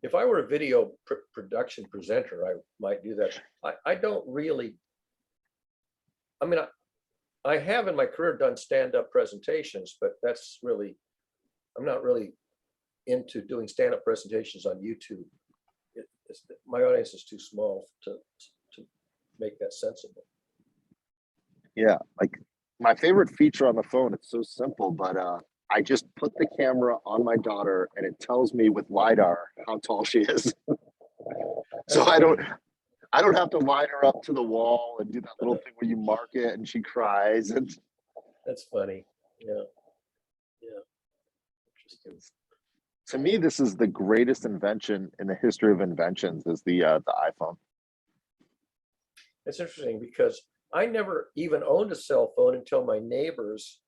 If I were a video production presenter, I might do that. I don't really. I mean, I have in my career done stand-up presentations, but that's really, I'm not really into doing stand-up presentations on YouTube. My audience is too small to make that sensible. yeah, like my favorite feature on the phone, it's so simple, but I just put the camera on my daughter and it tells me with LiDAR how tall she is. So I don't have to line her up to the wall and do that little thing where you mark it and she cries. And That's funny. Yeah. Yeah. Interesting. to me, this is the greatest invention in the history of inventions is the iPhone. It's interesting because I never even owned a cell phone until my neighbors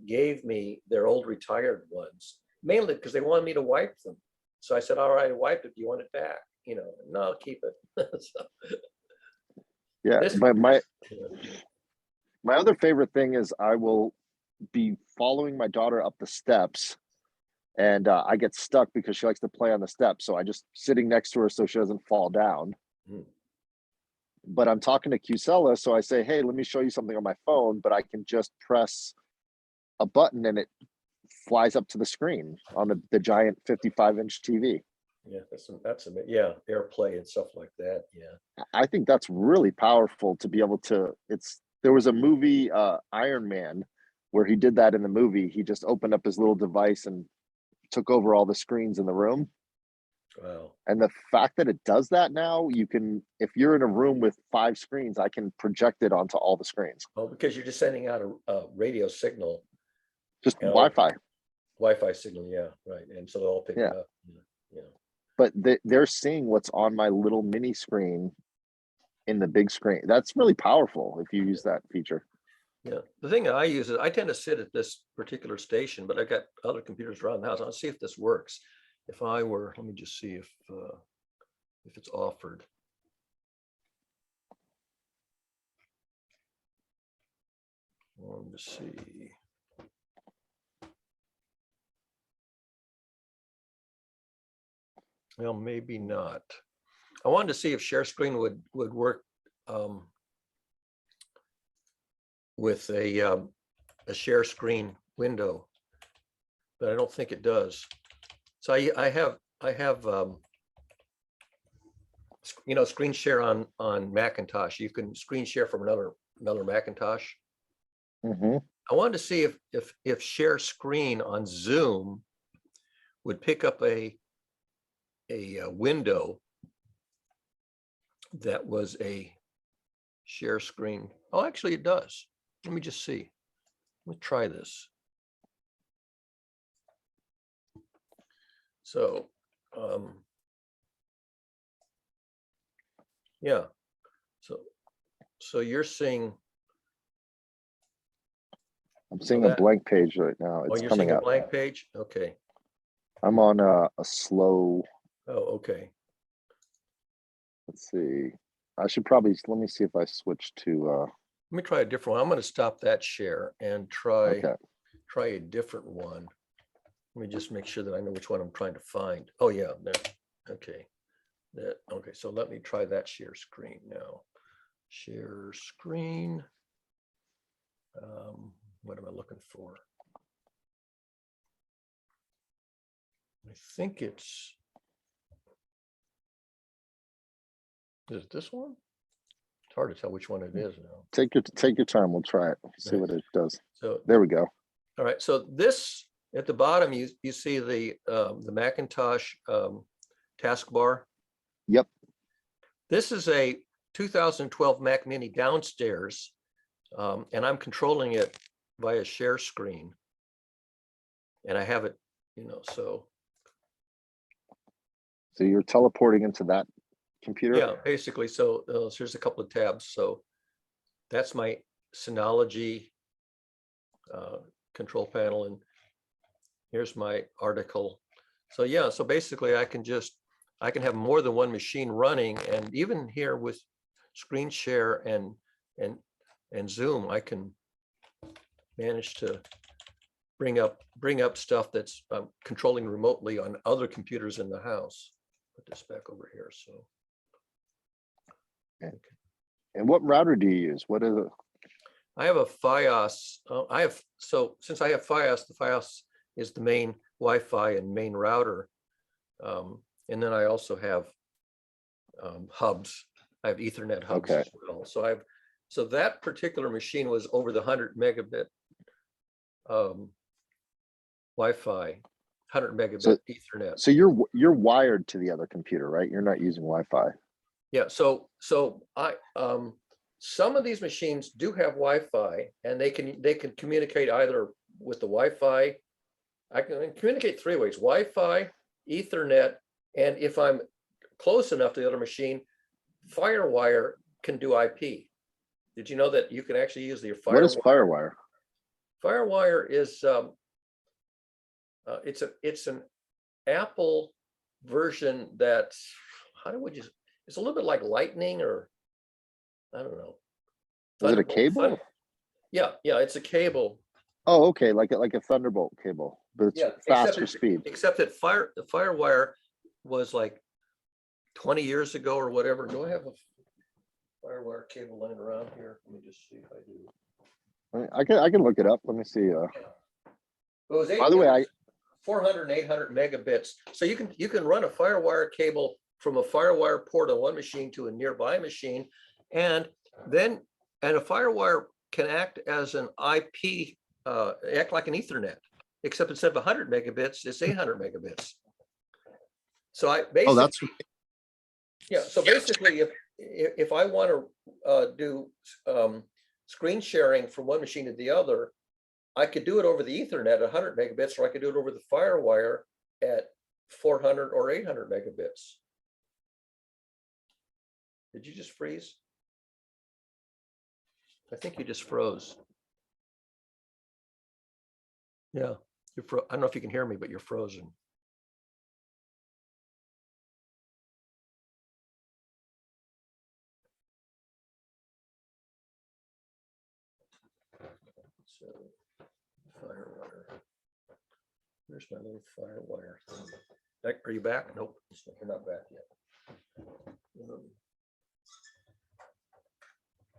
gave me their old retired ones, mainly because they wanted me to wipe them. So I said, all right, I wiped it. Do you want it back? No, I'll keep it. So, Yeah, this, but my yeah. other favorite thing is I will be following my daughter up the steps and I get stuck because she likes to play on the steps. So I just sitting next to her so she doesn't fall down. Mhm. But I'm talking to Qcella, so I say, hey, let me show you something on my phone, but I can just press a button and it flies up to the screen on the giant 55-inch TV. Yeah, yeah, AirPlay and stuff like that. Yeah. I think that's really powerful to be able to. There was a movie, Iron Man, where he did that in the movie. He just opened up his little device and took over all the screens in the room. Wow. And the fact that it does that now, you can, if you're in a room with 5 screens, I can project it onto all the screens. Oh, because you're just sending out a radio signal, Just Wi-Fi. Wi-Fi signal. Yeah, right. And so they'll all pick Yeah. it up. Yeah. But they're seeing what's on my little mini screen in the big screen. That's really powerful if you use that feature. Yeah. The thing I use is I tend to sit at this particular station, but I got other computers around the house. I'll see if this works. If I were, let me just see if it's offered. Let me see. Well, maybe not. I wanted to see if share screen would work with a share screen window, but I don't think it does. So I have screen share on Macintosh. You can screen share from another Macintosh. Mm-hmm. I wanted to see if share screen on Zoom would pick up a window that was a share screen. Oh, actually it does. Let me just see. Let me try this. So, yeah. So you're seeing. I'm seeing a blank page right now. It's you're coming seeing a up. blank page? Okay. I'm on a slow. Oh, okay. Let's see. I should probably, let me see if I switch to. Let me try a different one. I'm going to stop that share and try a different one. Let me just make sure that I know which one I'm trying to find. Oh yeah, there. Okay. Okay. So let me try that share screen now. Share screen. What am I looking for? I think is it this one? It's hard to tell which one it is now. Take your time. We'll try it. See what it does. So There we go. all right, so this at the bottom, you see the Macintosh taskbar. Yep. This is a 2012 Mac Mini downstairs, and I'm controlling it via share screen. And I have it, so. So you're teleporting into that computer? Yeah, basically. So here's a couple of tabs. So that's my Synology control panel, and here's my article. So yeah, so basically I can have more than one machine running, and even here with screen share and Zoom, I can manage to bring up stuff that's controlling remotely on other computers in the house. Put this back over here. So. Okay. And what router do you use? What is it? I have a FiOS. Since I have FiOS, the FiOS is the main Wi-Fi and main router. And then I also have hubs. I have Ethernet hubs as well. So that particular machine was over the 100 megabit Wi-Fi, 100 megabit Ethernet. So you're wired to the other computer, right? You're not using Wi-Fi. Yeah. So I some of these machines do have Wi-Fi, and they can communicate either with the Wi-Fi. I can communicate three ways: Wi-Fi, Ethernet, and if I'm close enough to the other machine, FireWire can do IP. Did you know that you can actually use the FireWire? What is FireWire? FireWire is it's an Apple version that's it's a little bit like Lightning, or I don't know. Is it a cable? Yeah, it's a cable. Oh, okay, like a Thunderbolt cable, but it's faster speed. Except that the FireWire was like 20 years ago or whatever. Do I have a FireWire cable laying around here? Let me just see if I do. I can look it up. Let me see. By the way, 400 and 800 megabits. So you can run a FireWire cable from a FireWire port on one machine to a nearby machine, and a FireWire can act as an IP, act like an Ethernet, except instead of 100 megabits, it's 800 megabits. So So basically, if I want to do screen sharing from one machine to the other, I could do it over the Ethernet at 100 megabits, or I could do it over the FireWire at 400 or 800 megabits. Did you just freeze? I think you just froze. Yeah, I don't know if you can hear me, but you're frozen. So, FireWire. There's my little FireWire thing. Are you back? Nope, you're not back yet.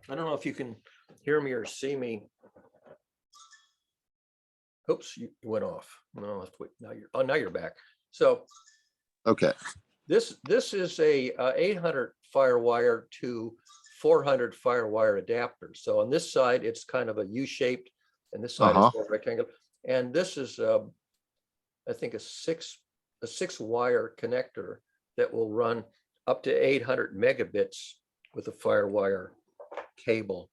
I don't know if you can hear me or see me. Oops, you went off. No, let's wait. Now you're back. So Okay. this is a 800 FireWire to 400 FireWire adapter. So on this side, it's kind of a U-shaped, and this side is more rectangular. And this is, I think, a six wire connector that will run up to 800 megabits with a FireWire cable.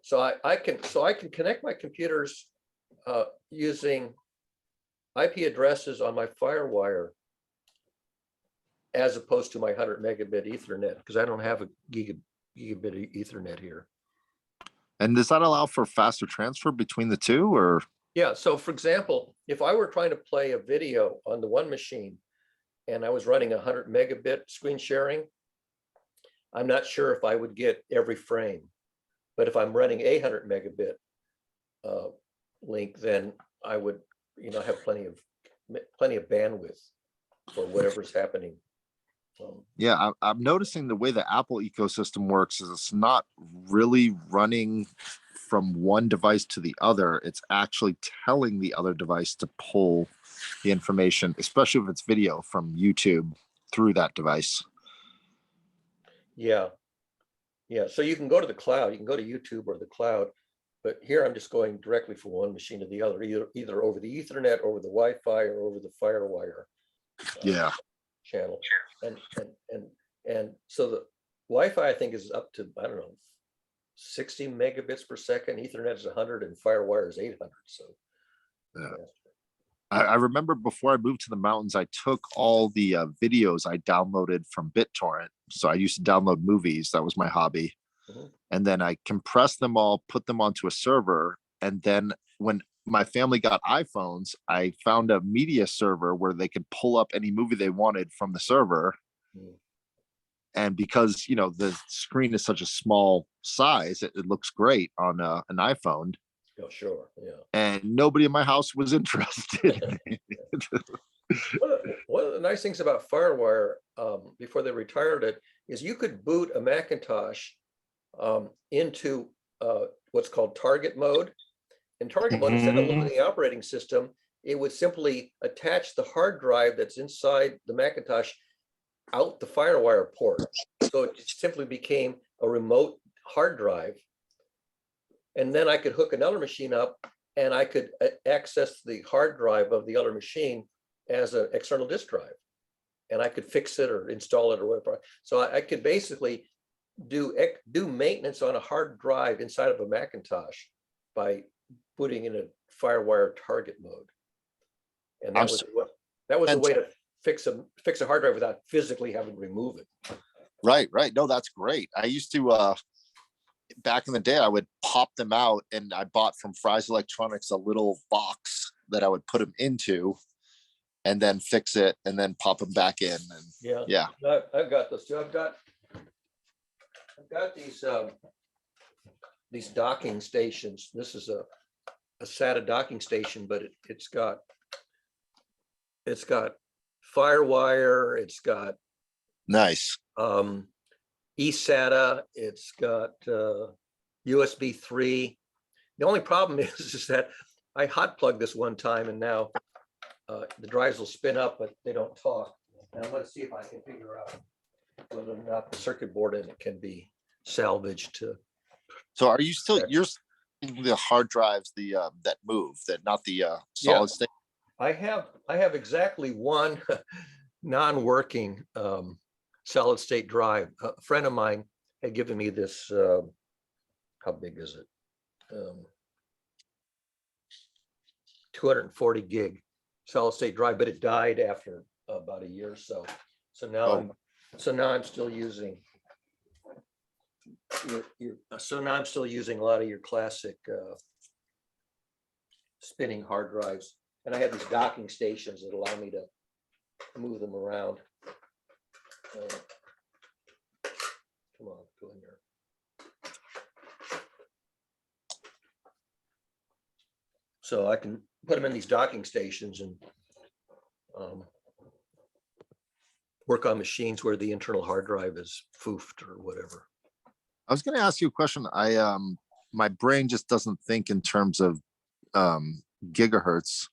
So I can connect my computers using IP addresses on my FireWire as opposed to my 100 megabit Ethernet, because I don't have a gigabit Ethernet here. And does that allow for faster transfer between the two, or? Yeah. So for example, if I were trying to play a video on the one machine and I was running 100 megabit screen sharing, I'm not sure if I would get every frame. But if I'm running 800 megabit link, then I would, have plenty of bandwidth for whatever's happening. Yeah, I'm noticing the way the Apple ecosystem works is it's not really running from one device to the other. It's actually telling the other device to pull the information, especially if it's video from YouTube through that device. Yeah. Yeah. So you can go to the cloud, you can go to YouTube or the cloud, but here I'm just going directly from one machine to the other, either over the Ethernet, over the Wi-Fi, or over the FireWire Yeah. channel. And so the Wi-Fi, I think, is up to, I don't know, 60 megabits per second. Ethernet is 100 and FireWire is 800. So Yeah. I remember before I moved to the mountains, I took all the videos I downloaded from BitTorrent. So I used to download movies. That was my hobby. Mhm. And then I compressed them all, put them onto a server. And then when my family got iPhones, I found a media server where they could pull up any movie they wanted from the server. Mm. And because, you know, the screen is such a small size, it looks great on an iPhone. Oh, sure. Yeah. And nobody in my house was interested. One of the nice things about FireWire, before they retired it, is you could boot a Macintosh into what's called target mode. In target mode, instead of loading the operating system, it would simply attach the hard drive that's inside the Macintosh out the FireWire port. So it simply became a remote hard drive. And then I could hook another machine up and I could access the hard drive of the other machine as an external disk drive. And I could fix it or install it or whatever. So I could basically do maintenance on a hard drive inside of a Macintosh by putting in a FireWire target mode. And that was a way to fix a hard drive without physically having to remove it. Right. No, that's great. I used to back in the day, I would pop them out, and I bought from Fry's Electronics a little box that I would put them into, and then fix it, and then pop them back in. And yeah. I've got those too. I've got these docking stations. This is a SATA docking station, but it's got FireWire. It's got Nice. eSATA. It's got USB 3. The only problem is that I hot plugged this one time, and now the drives will spin up, but they don't talk. And I'm going to see if I can figure out whether or not the circuit board in it can be salvaged to. So are you still you're using the hard drives that move, that not the solid state? I have exactly one non-working solid state drive. A friend of mine had given me this. How big is it? 240 gig solid state drive, but it died after about a year or so. So now I'm still using a lot of your classic spinning hard drives, and I have these docking stations that allow me to move them around. Come on, go in there. So I can put them in these docking stations and work on machines where the internal hard drive is foofed or whatever. I was going to ask you a question. My brain just doesn't think in terms of gigahertz.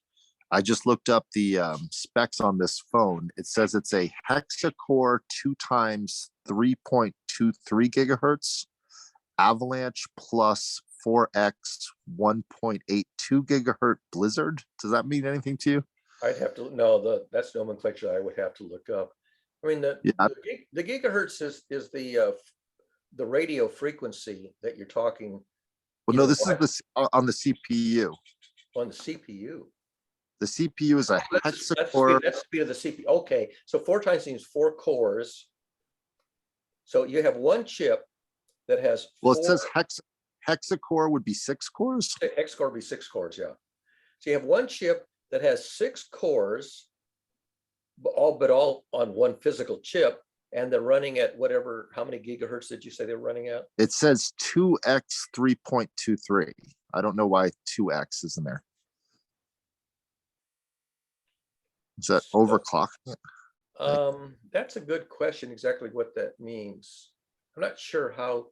I just looked up the specs on this phone. It says it's a hexa-core 2 times 3.23 gigahertz Avalanche plus 4x 1.82 gigahertz Blizzard. Does that mean anything to you? I'd have to know that's nomenclature I would have to look up. I mean, the gigahertz is the radio frequency that you're talking. Well, no, this is on the CPU. On the CPU. The CPU is a hexa-core. That's speed of the CPU. Okay, so 4 times means 4 cores. So you have one chip that has. Well, it says hexa-core would be 6 cores. Hexa-core would be 6 cores, yeah. So you have one chip that has 6 cores, but all on one physical chip, and they're running at whatever. How many gigahertz did you say they're running at? It says 2x 3.23. I don't know why 2x is in there. Is that overclocking? That's a good question, exactly what that means. I'm not sure how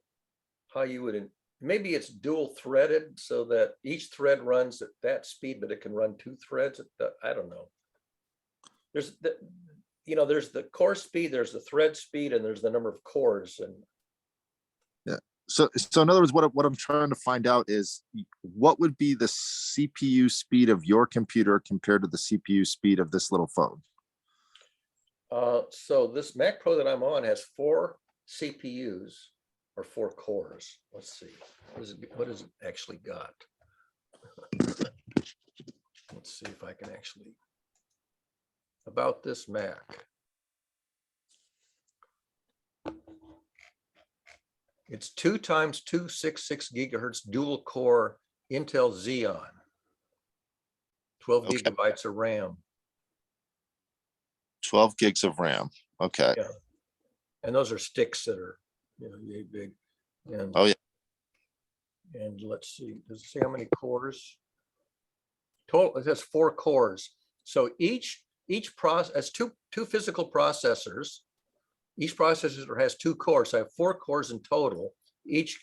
you would, maybe it's dual threaded so that each thread runs at that speed, but it can run two threads at the, I don't know. There's the, there's the core speed, there's the thread speed, and there's the number of cores. And So in other words, what I'm trying to find out is what would be the CPU speed of your computer compared to the CPU speed of this little phone? so this Mac Pro that I'm on has 4 CPUs or 4 cores. Let's see, what has it actually got? Let's see if I can actually, about this Mac. It's 2 times 266 gigahertz dual core Intel Xeon, 12 Okay. gigabytes of RAM. 12 gigs of RAM. Okay. Yeah. And those are sticks that are, yay big. And, Oh, yeah. And let's see, does it say how many cores? Total, it has 4 cores. So each process has two physical processors. Each processor has 2 cores. So I have 4 cores in total. Each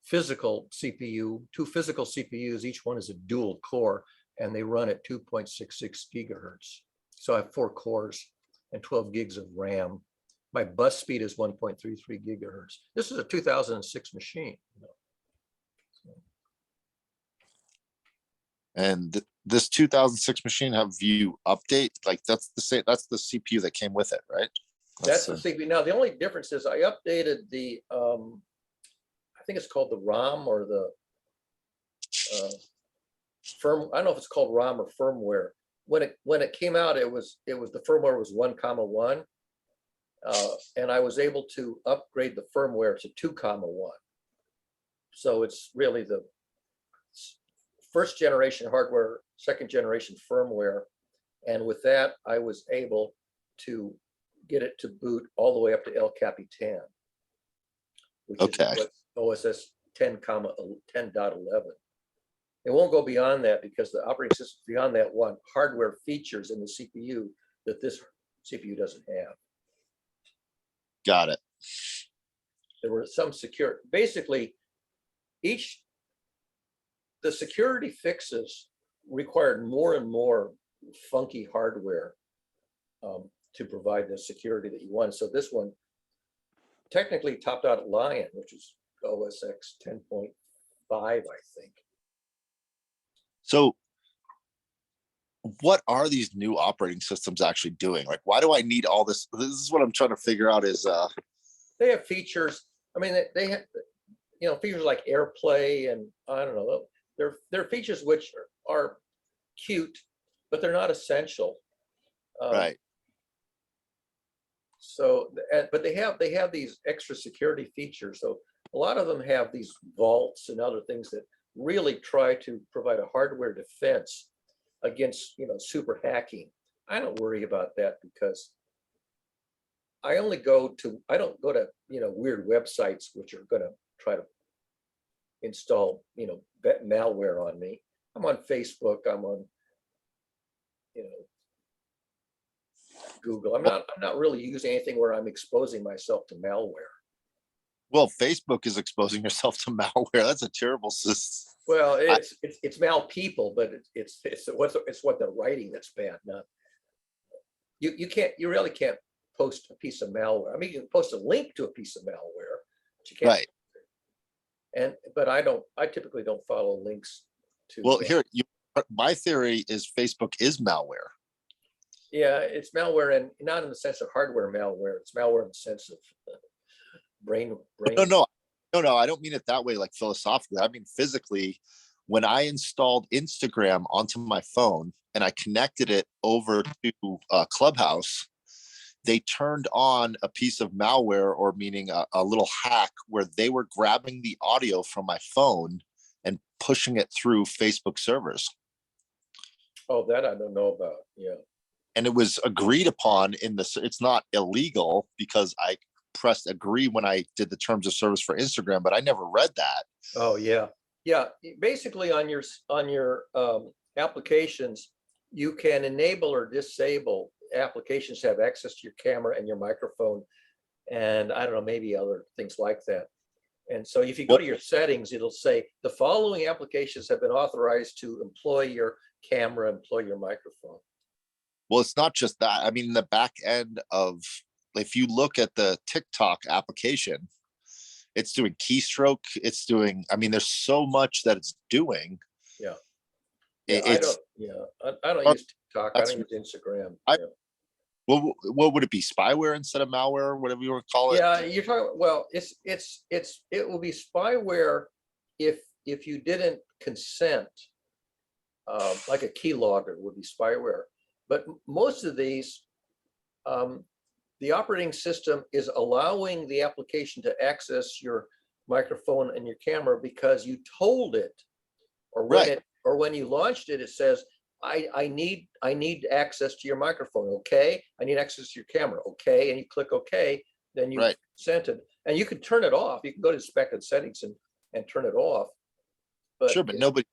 physical CPU, 2 physical CPUs, each one is a dual core, and they run at 2.66 gigahertz. So I have 4 cores and 12 gigs of RAM. My bus speed is 1.33 gigahertz. This is a 2006 machine. And this 2006 machine, have you update? Like that's the CPU that came with it, right? That's the CPU. Now the only difference is I updated the I think it's called the ROM or the firm. I don't know if it's called ROM or firmware. When it came out, it was the firmware was 1,1, and I was able to upgrade the firmware to 2,1. So it's really the first generation hardware, second generation firmware, and with that, I was able to get it to boot all the way up to El Capitan, which is what OSS 10.11. It won't go beyond that because the operating system beyond that want hardware features in the CPU that this CPU doesn't have. Got it. There were some secure, basically the security fixes required more and more funky hardware to provide the security that you want. So this one technically topped out at Lion, which is OS X 10.5, I think. So what are these new operating systems actually doing? Like, why do I need all this? This is what I'm trying to figure out is they have features. I mean, they have, features like AirPlay, and I don't know, they're features which are cute, but they're not essential. right. So, but they have these extra security features. So a lot of them have these vaults and other things that really try to provide a hardware defense against, super hacking. I don't worry about that because I don't go to, weird websites which are going to try to install, malware on me. I'm on Facebook. I'm on, Google. I'm not really using anything where I'm exposing myself to malware. Well, Facebook is exposing yourself to malware. That's a terrible system. Well, it's mal people, but it's what they're writing that's bad. Not you really can't post a piece of malware. I mean, you can post a link to a piece of malware, but you can't. Right. But I typically don't follow links to. Well, my theory is Facebook is malware. Yeah, it's malware, and not in the sense of hardware malware. It's malware in the sense of brain. No, I don't mean it that way, like philosophically. I mean physically. When I installed Instagram onto my phone and I connected it over to Clubhouse, they turned on a piece of malware, or meaning a little hack, where they were grabbing the audio from my phone and pushing it through Facebook servers. Oh, that I don't know about. Yeah. And it was agreed upon in this. It's not illegal because I pressed agree when I did the terms of service for Instagram, but I never read that. Oh yeah, yeah. Basically, on your applications, you can enable or disable applications to have access to your camera and your microphone. And I don't know, maybe other things like that. And so if you go to your settings, it'll say the following applications have been authorized to employ your camera, employ your microphone. Well, it's not just that. I mean, the back end of, if you look at the TikTok application, it's doing keystroke. It's doing, I mean, there's so much that it's doing. Yeah. It- Yeah, it's, I don't Oh, use TikTok. I that's- don't use Instagram. I- Yeah. what would it be? Spyware instead of malware, whatever you want to call it? Yeah, you're talking, well, it will be spyware if you didn't consent, like a keylogger would be spyware. But most of these, the operating system is allowing the application to access your microphone and your camera because you told it, or when you launched it, it says, I need access to your microphone. Okay. I need access to your camera. Okay. And you click okay, then you sent it, and you can turn it off. You can go to spec and settings and turn it off. But Sure, but nobody.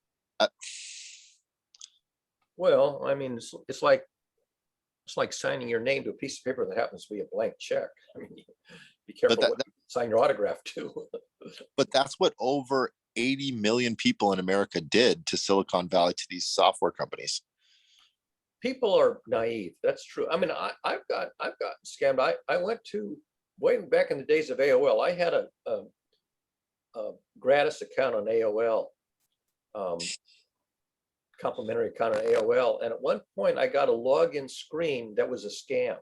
Well, I mean, it's like signing your name to a piece of paper that happens to be a blank check. I mean, be careful what you sign your autograph to. But that's what over 80 million people in America did to Silicon Valley, to these software companies. People are naive. That's true. I mean, I've got scammed. I went to, way back in the days of AOL. I had a gratis account on AOL, complimentary account on AOL, and at one point I got a login screen that was a scam,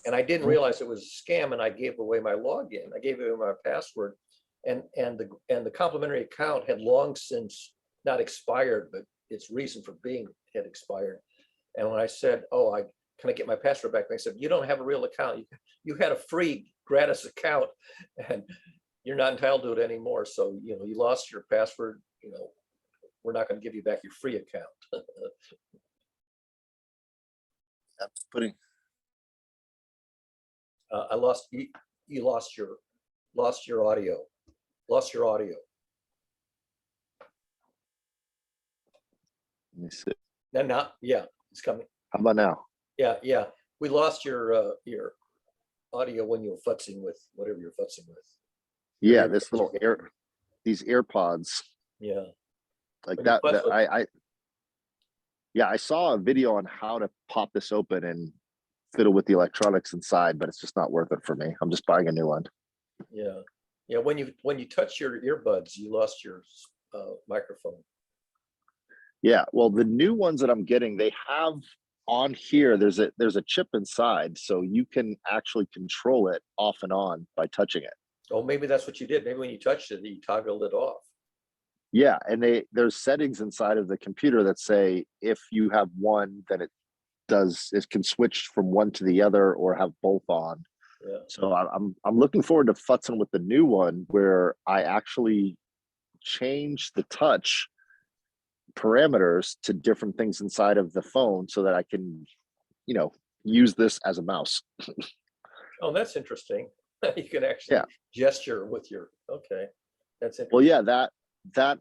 and I didn't realize it was a scam, and I gave away my login. I gave away my password, and the complimentary account had long since not expired, but its reason for being had expired. And when I said, "Oh, can I get my password back?" They said, "You don't have a real account. You had a free gratis account, and you're not entitled to it anymore. So you lost your password. We're not going to give you back your free account." That's putting. I lost you lost your audio. Lost your audio. Let me see. Now, yeah, it's coming. How about now? Yeah. We lost your audio when you were futzing with whatever you're futzing with. Yeah, this little these AirPods. Yeah. Like When that. I saw a video on how to pop this open and fiddle with the electronics inside, but it's just not worth it for me. I'm just buying a new one. Yeah. When you touch your earbuds, you lost your microphone. Yeah, well, the new ones that I'm getting, they have on here, there's a chip inside, so you can actually control it off and on by touching it. Oh, maybe that's what you did. Maybe when you touched it, you toggled it off. Yeah, and there's settings inside of the computer that say if you have one, then it can switch from one to the other or have both on. Yeah. So I'm looking forward to futzing with the new one where I actually change the touch parameters to different things inside of the phone so that I can, use this as a mouse. Oh, that's interesting. You can actually gesture with your, okay. That's interesting. Well, yeah, that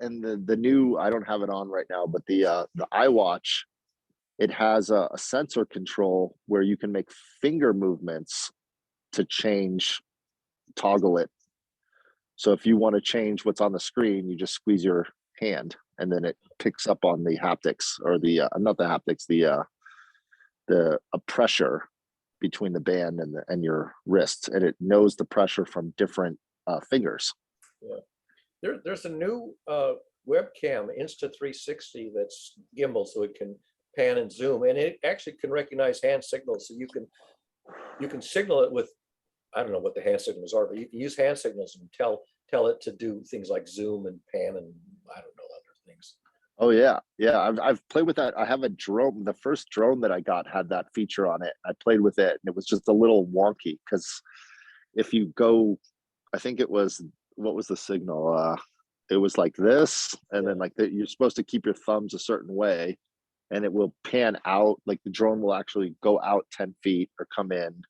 and the new, I don't have it on right now, but the iWatch, it has a sensor control where you can make finger movements to toggle it. So if you want to change what's on the screen, you just squeeze your hand and then it picks up on the haptics, or the not the haptics, the pressure between the band and your wrist, and it knows the pressure from different fingers. Yeah, there's a new webcam, Insta360, that's gimbal, so it can pan and zoom, and it actually can recognize hand signals. So you can signal it with, I don't know what the hand signals are, but you can use hand signals and tell it to do things like zoom and pan and I don't know, other things. Oh yeah. I've played with that. I have a drone. The first drone that I got had that feature on it. I played with it and it was just a little wonky because if you go, I think it was, what was the signal? It was like this, and then like you're supposed to keep your thumbs a certain way, and it will pan out. Like the drone will actually go out 10 feet or come in.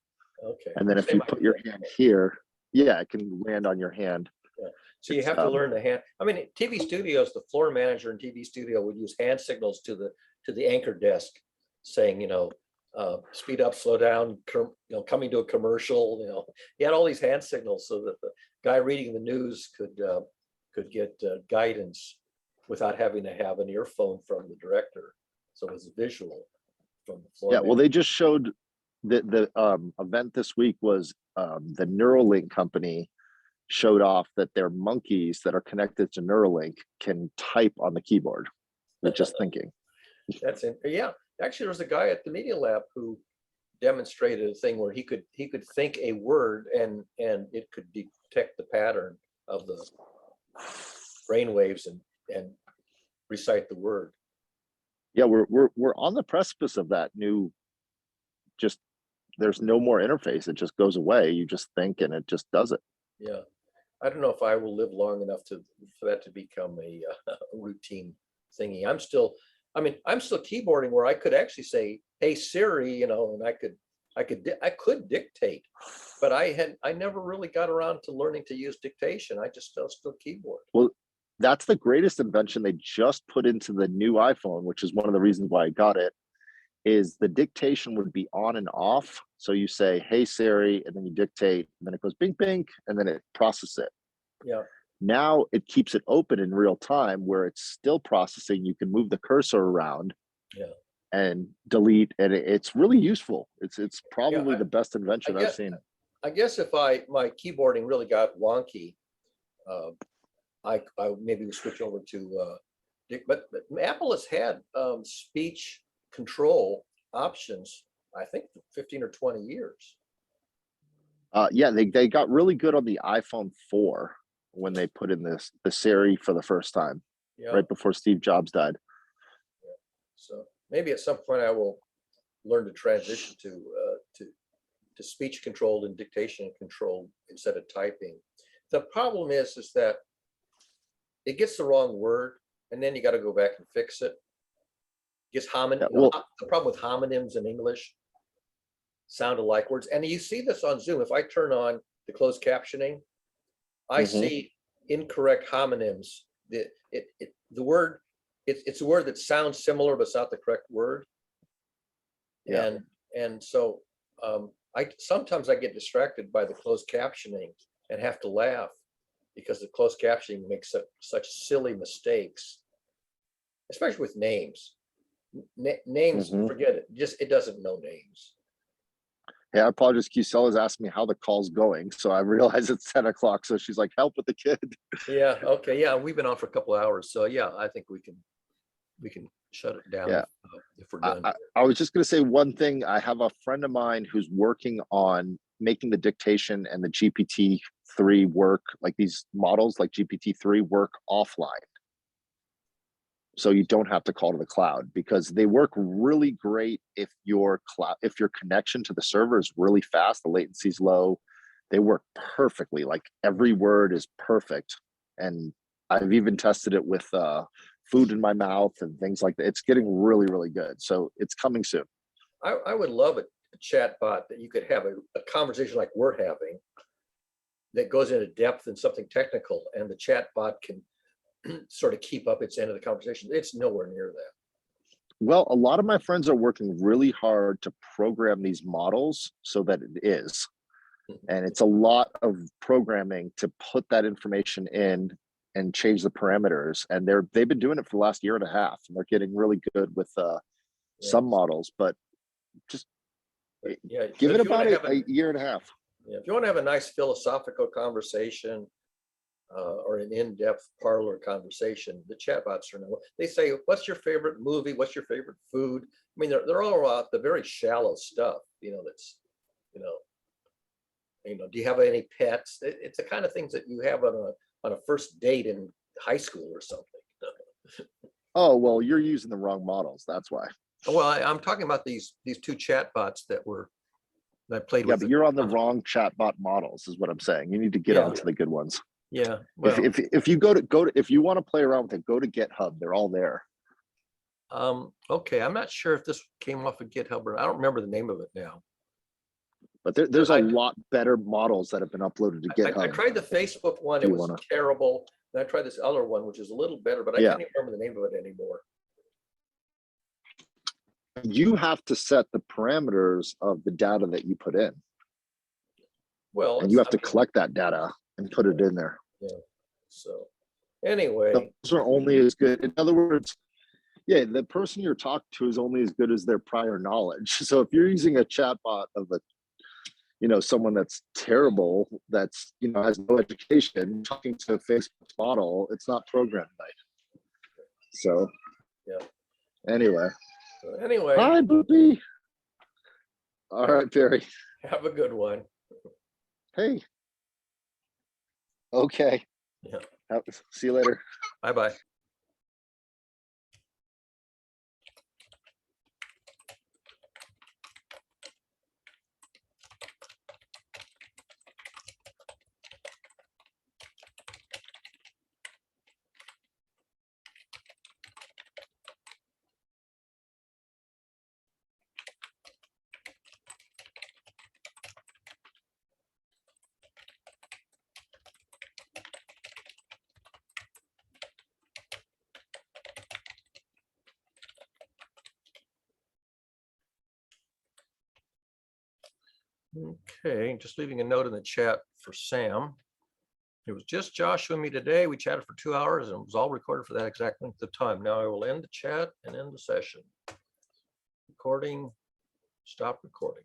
Okay. And then if you put your hand here, it can land on your hand. Yeah. So you have to learn the hand. I mean, TV studios, the floor manager in TV studio would use hand signals to to the anchor desk saying, speed up, slow down, coming to a commercial, he had all these hand signals so that the guy reading the news could get guidance without having to have an earphone from the director. So it was visual from the floor. Yeah, well, they just showed the event this week was the Neuralink company showed off that their monkeys that are connected to Neuralink can type on the keyboard with just thinking. That's it. Yeah, actually, there was a guy at the Media Lab who demonstrated a thing where he could think a word and it could detect the pattern of the brain waves and recite the word. Yeah, we're on the precipice of that new. Just there's no more interface; it just goes away. You just think, and it just does it. Yeah, I don't know if I will live long enough for that to become a routine thingy. I'm still keyboarding where I could actually say, "Hey Siri," and I could dictate, but I never really got around to learning to use dictation. I just still keyboard. Well, that's the greatest invention they just put into the new iPhone, which is one of the reasons why I got it. Is the dictation would be on and off. So you say, "Hey Siri," and then you dictate, and then it goes bing bing, and then it processes it. Yeah. Now it keeps it open in real time where it's still processing. You can move the cursor around and delete, and it's really useful. It's probably the best invention I've seen. I guess if my keyboarding really got wonky, I maybe would switch over to but Apple has had speech control options, I think, for 15 or 20 years. Yeah, they got really good on the iPhone 4 when they put in the Siri for the first time, right before Steve Jobs died. Yeah. So maybe at some point I will learn to transition to speech controlled and dictation controlled instead of typing. The problem is that it gets the wrong word, and then you got to go back and fix it. Gets the problem with homonyms in English, sound alike words, and you see this on Zoom. If I turn on the closed captioning, I see incorrect homonyms. It's a word that sounds similar, but it's not the correct word. Yeah. And so sometimes I get distracted by the closed captioning and have to laugh because the closed captioning makes such silly mistakes, especially with names. Names, forget it. It doesn't know names. Yeah, I apologize. Qisella's asked me how the call's going, so I realize it's 10 o'clock. So she's like, "Help with the kid." Yeah. Okay. Yeah, we've been on for a couple of hours, so yeah, I think we can shut it down. Yeah. If we're done. I was just going to say one thing. I have a friend of mine who's working on making the dictation and the GPT-3 work, like these models like GPT-3 work offline. So you don't have to call to the cloud, because they work really great if your connection to the server is really fast, the latency is low. They work perfectly, like every word is perfect. And I've even tested it with food in my mouth and things like that. It's getting really, really good. So it's coming soon. I would love a chat bot that you could have a conversation like we're having that goes into depth and something technical, and the chat bot can sort of keep up its end of the conversation. It's nowhere near that. Well, a lot of my friends are working really hard to program these models so that it is. And it's a lot of programming to put that information in and change the parameters. And they've been doing it for the last year and a half, and they're getting really good with some models, but just give it about a year and a half. Yeah, if you want to have a nice philosophical conversation, or an in-depth parlor conversation, the chatbots are no. They say, "What's your favorite movie? What's your favorite food?" I mean, they're all about the very shallow stuff. That's, do you have any pets? It's the kind of things that you have on a first date in high school or something. Oh well, you're using the wrong models. That's why. Well, I'm talking about these two chatbots that I played with. Yeah, but you're on the wrong chatbot models, is what I'm saying. You need to get onto the good ones. Yeah. Well, if you go to if you want to play around with it, go to GitHub. They're all there. Okay, I'm not sure if this came off of GitHub or I don't remember the name of it now. But there's a lot better models that have been uploaded to GitHub. I tried the Facebook one; it was terrible. And I tried this other one, which is a little better, but I can't even remember the name of it anymore. You have to set the parameters of the data that you put in, Well, and you have I to mean, collect that data and put it in there. so anyway, Those are only as good. In other words, yeah, the person you're talking to is only as good as their prior knowledge. So if you're using a chatbot of a, someone that's terrible, that's, has no education, talking to a Facebook model, it's not programmed right. So, Yeah. Anyway. Anyway, Hi, Boopy. All right, Barry. have a good one. Hey. Okay. Yeah. See you later. Bye-bye. Okay, just leaving a note in the chat for Sam. It was just Joshua and me today. We chatted for 2 hours and it was all recorded for that exact length of time. Now I will end the chat and end the session. Recording, stop recording.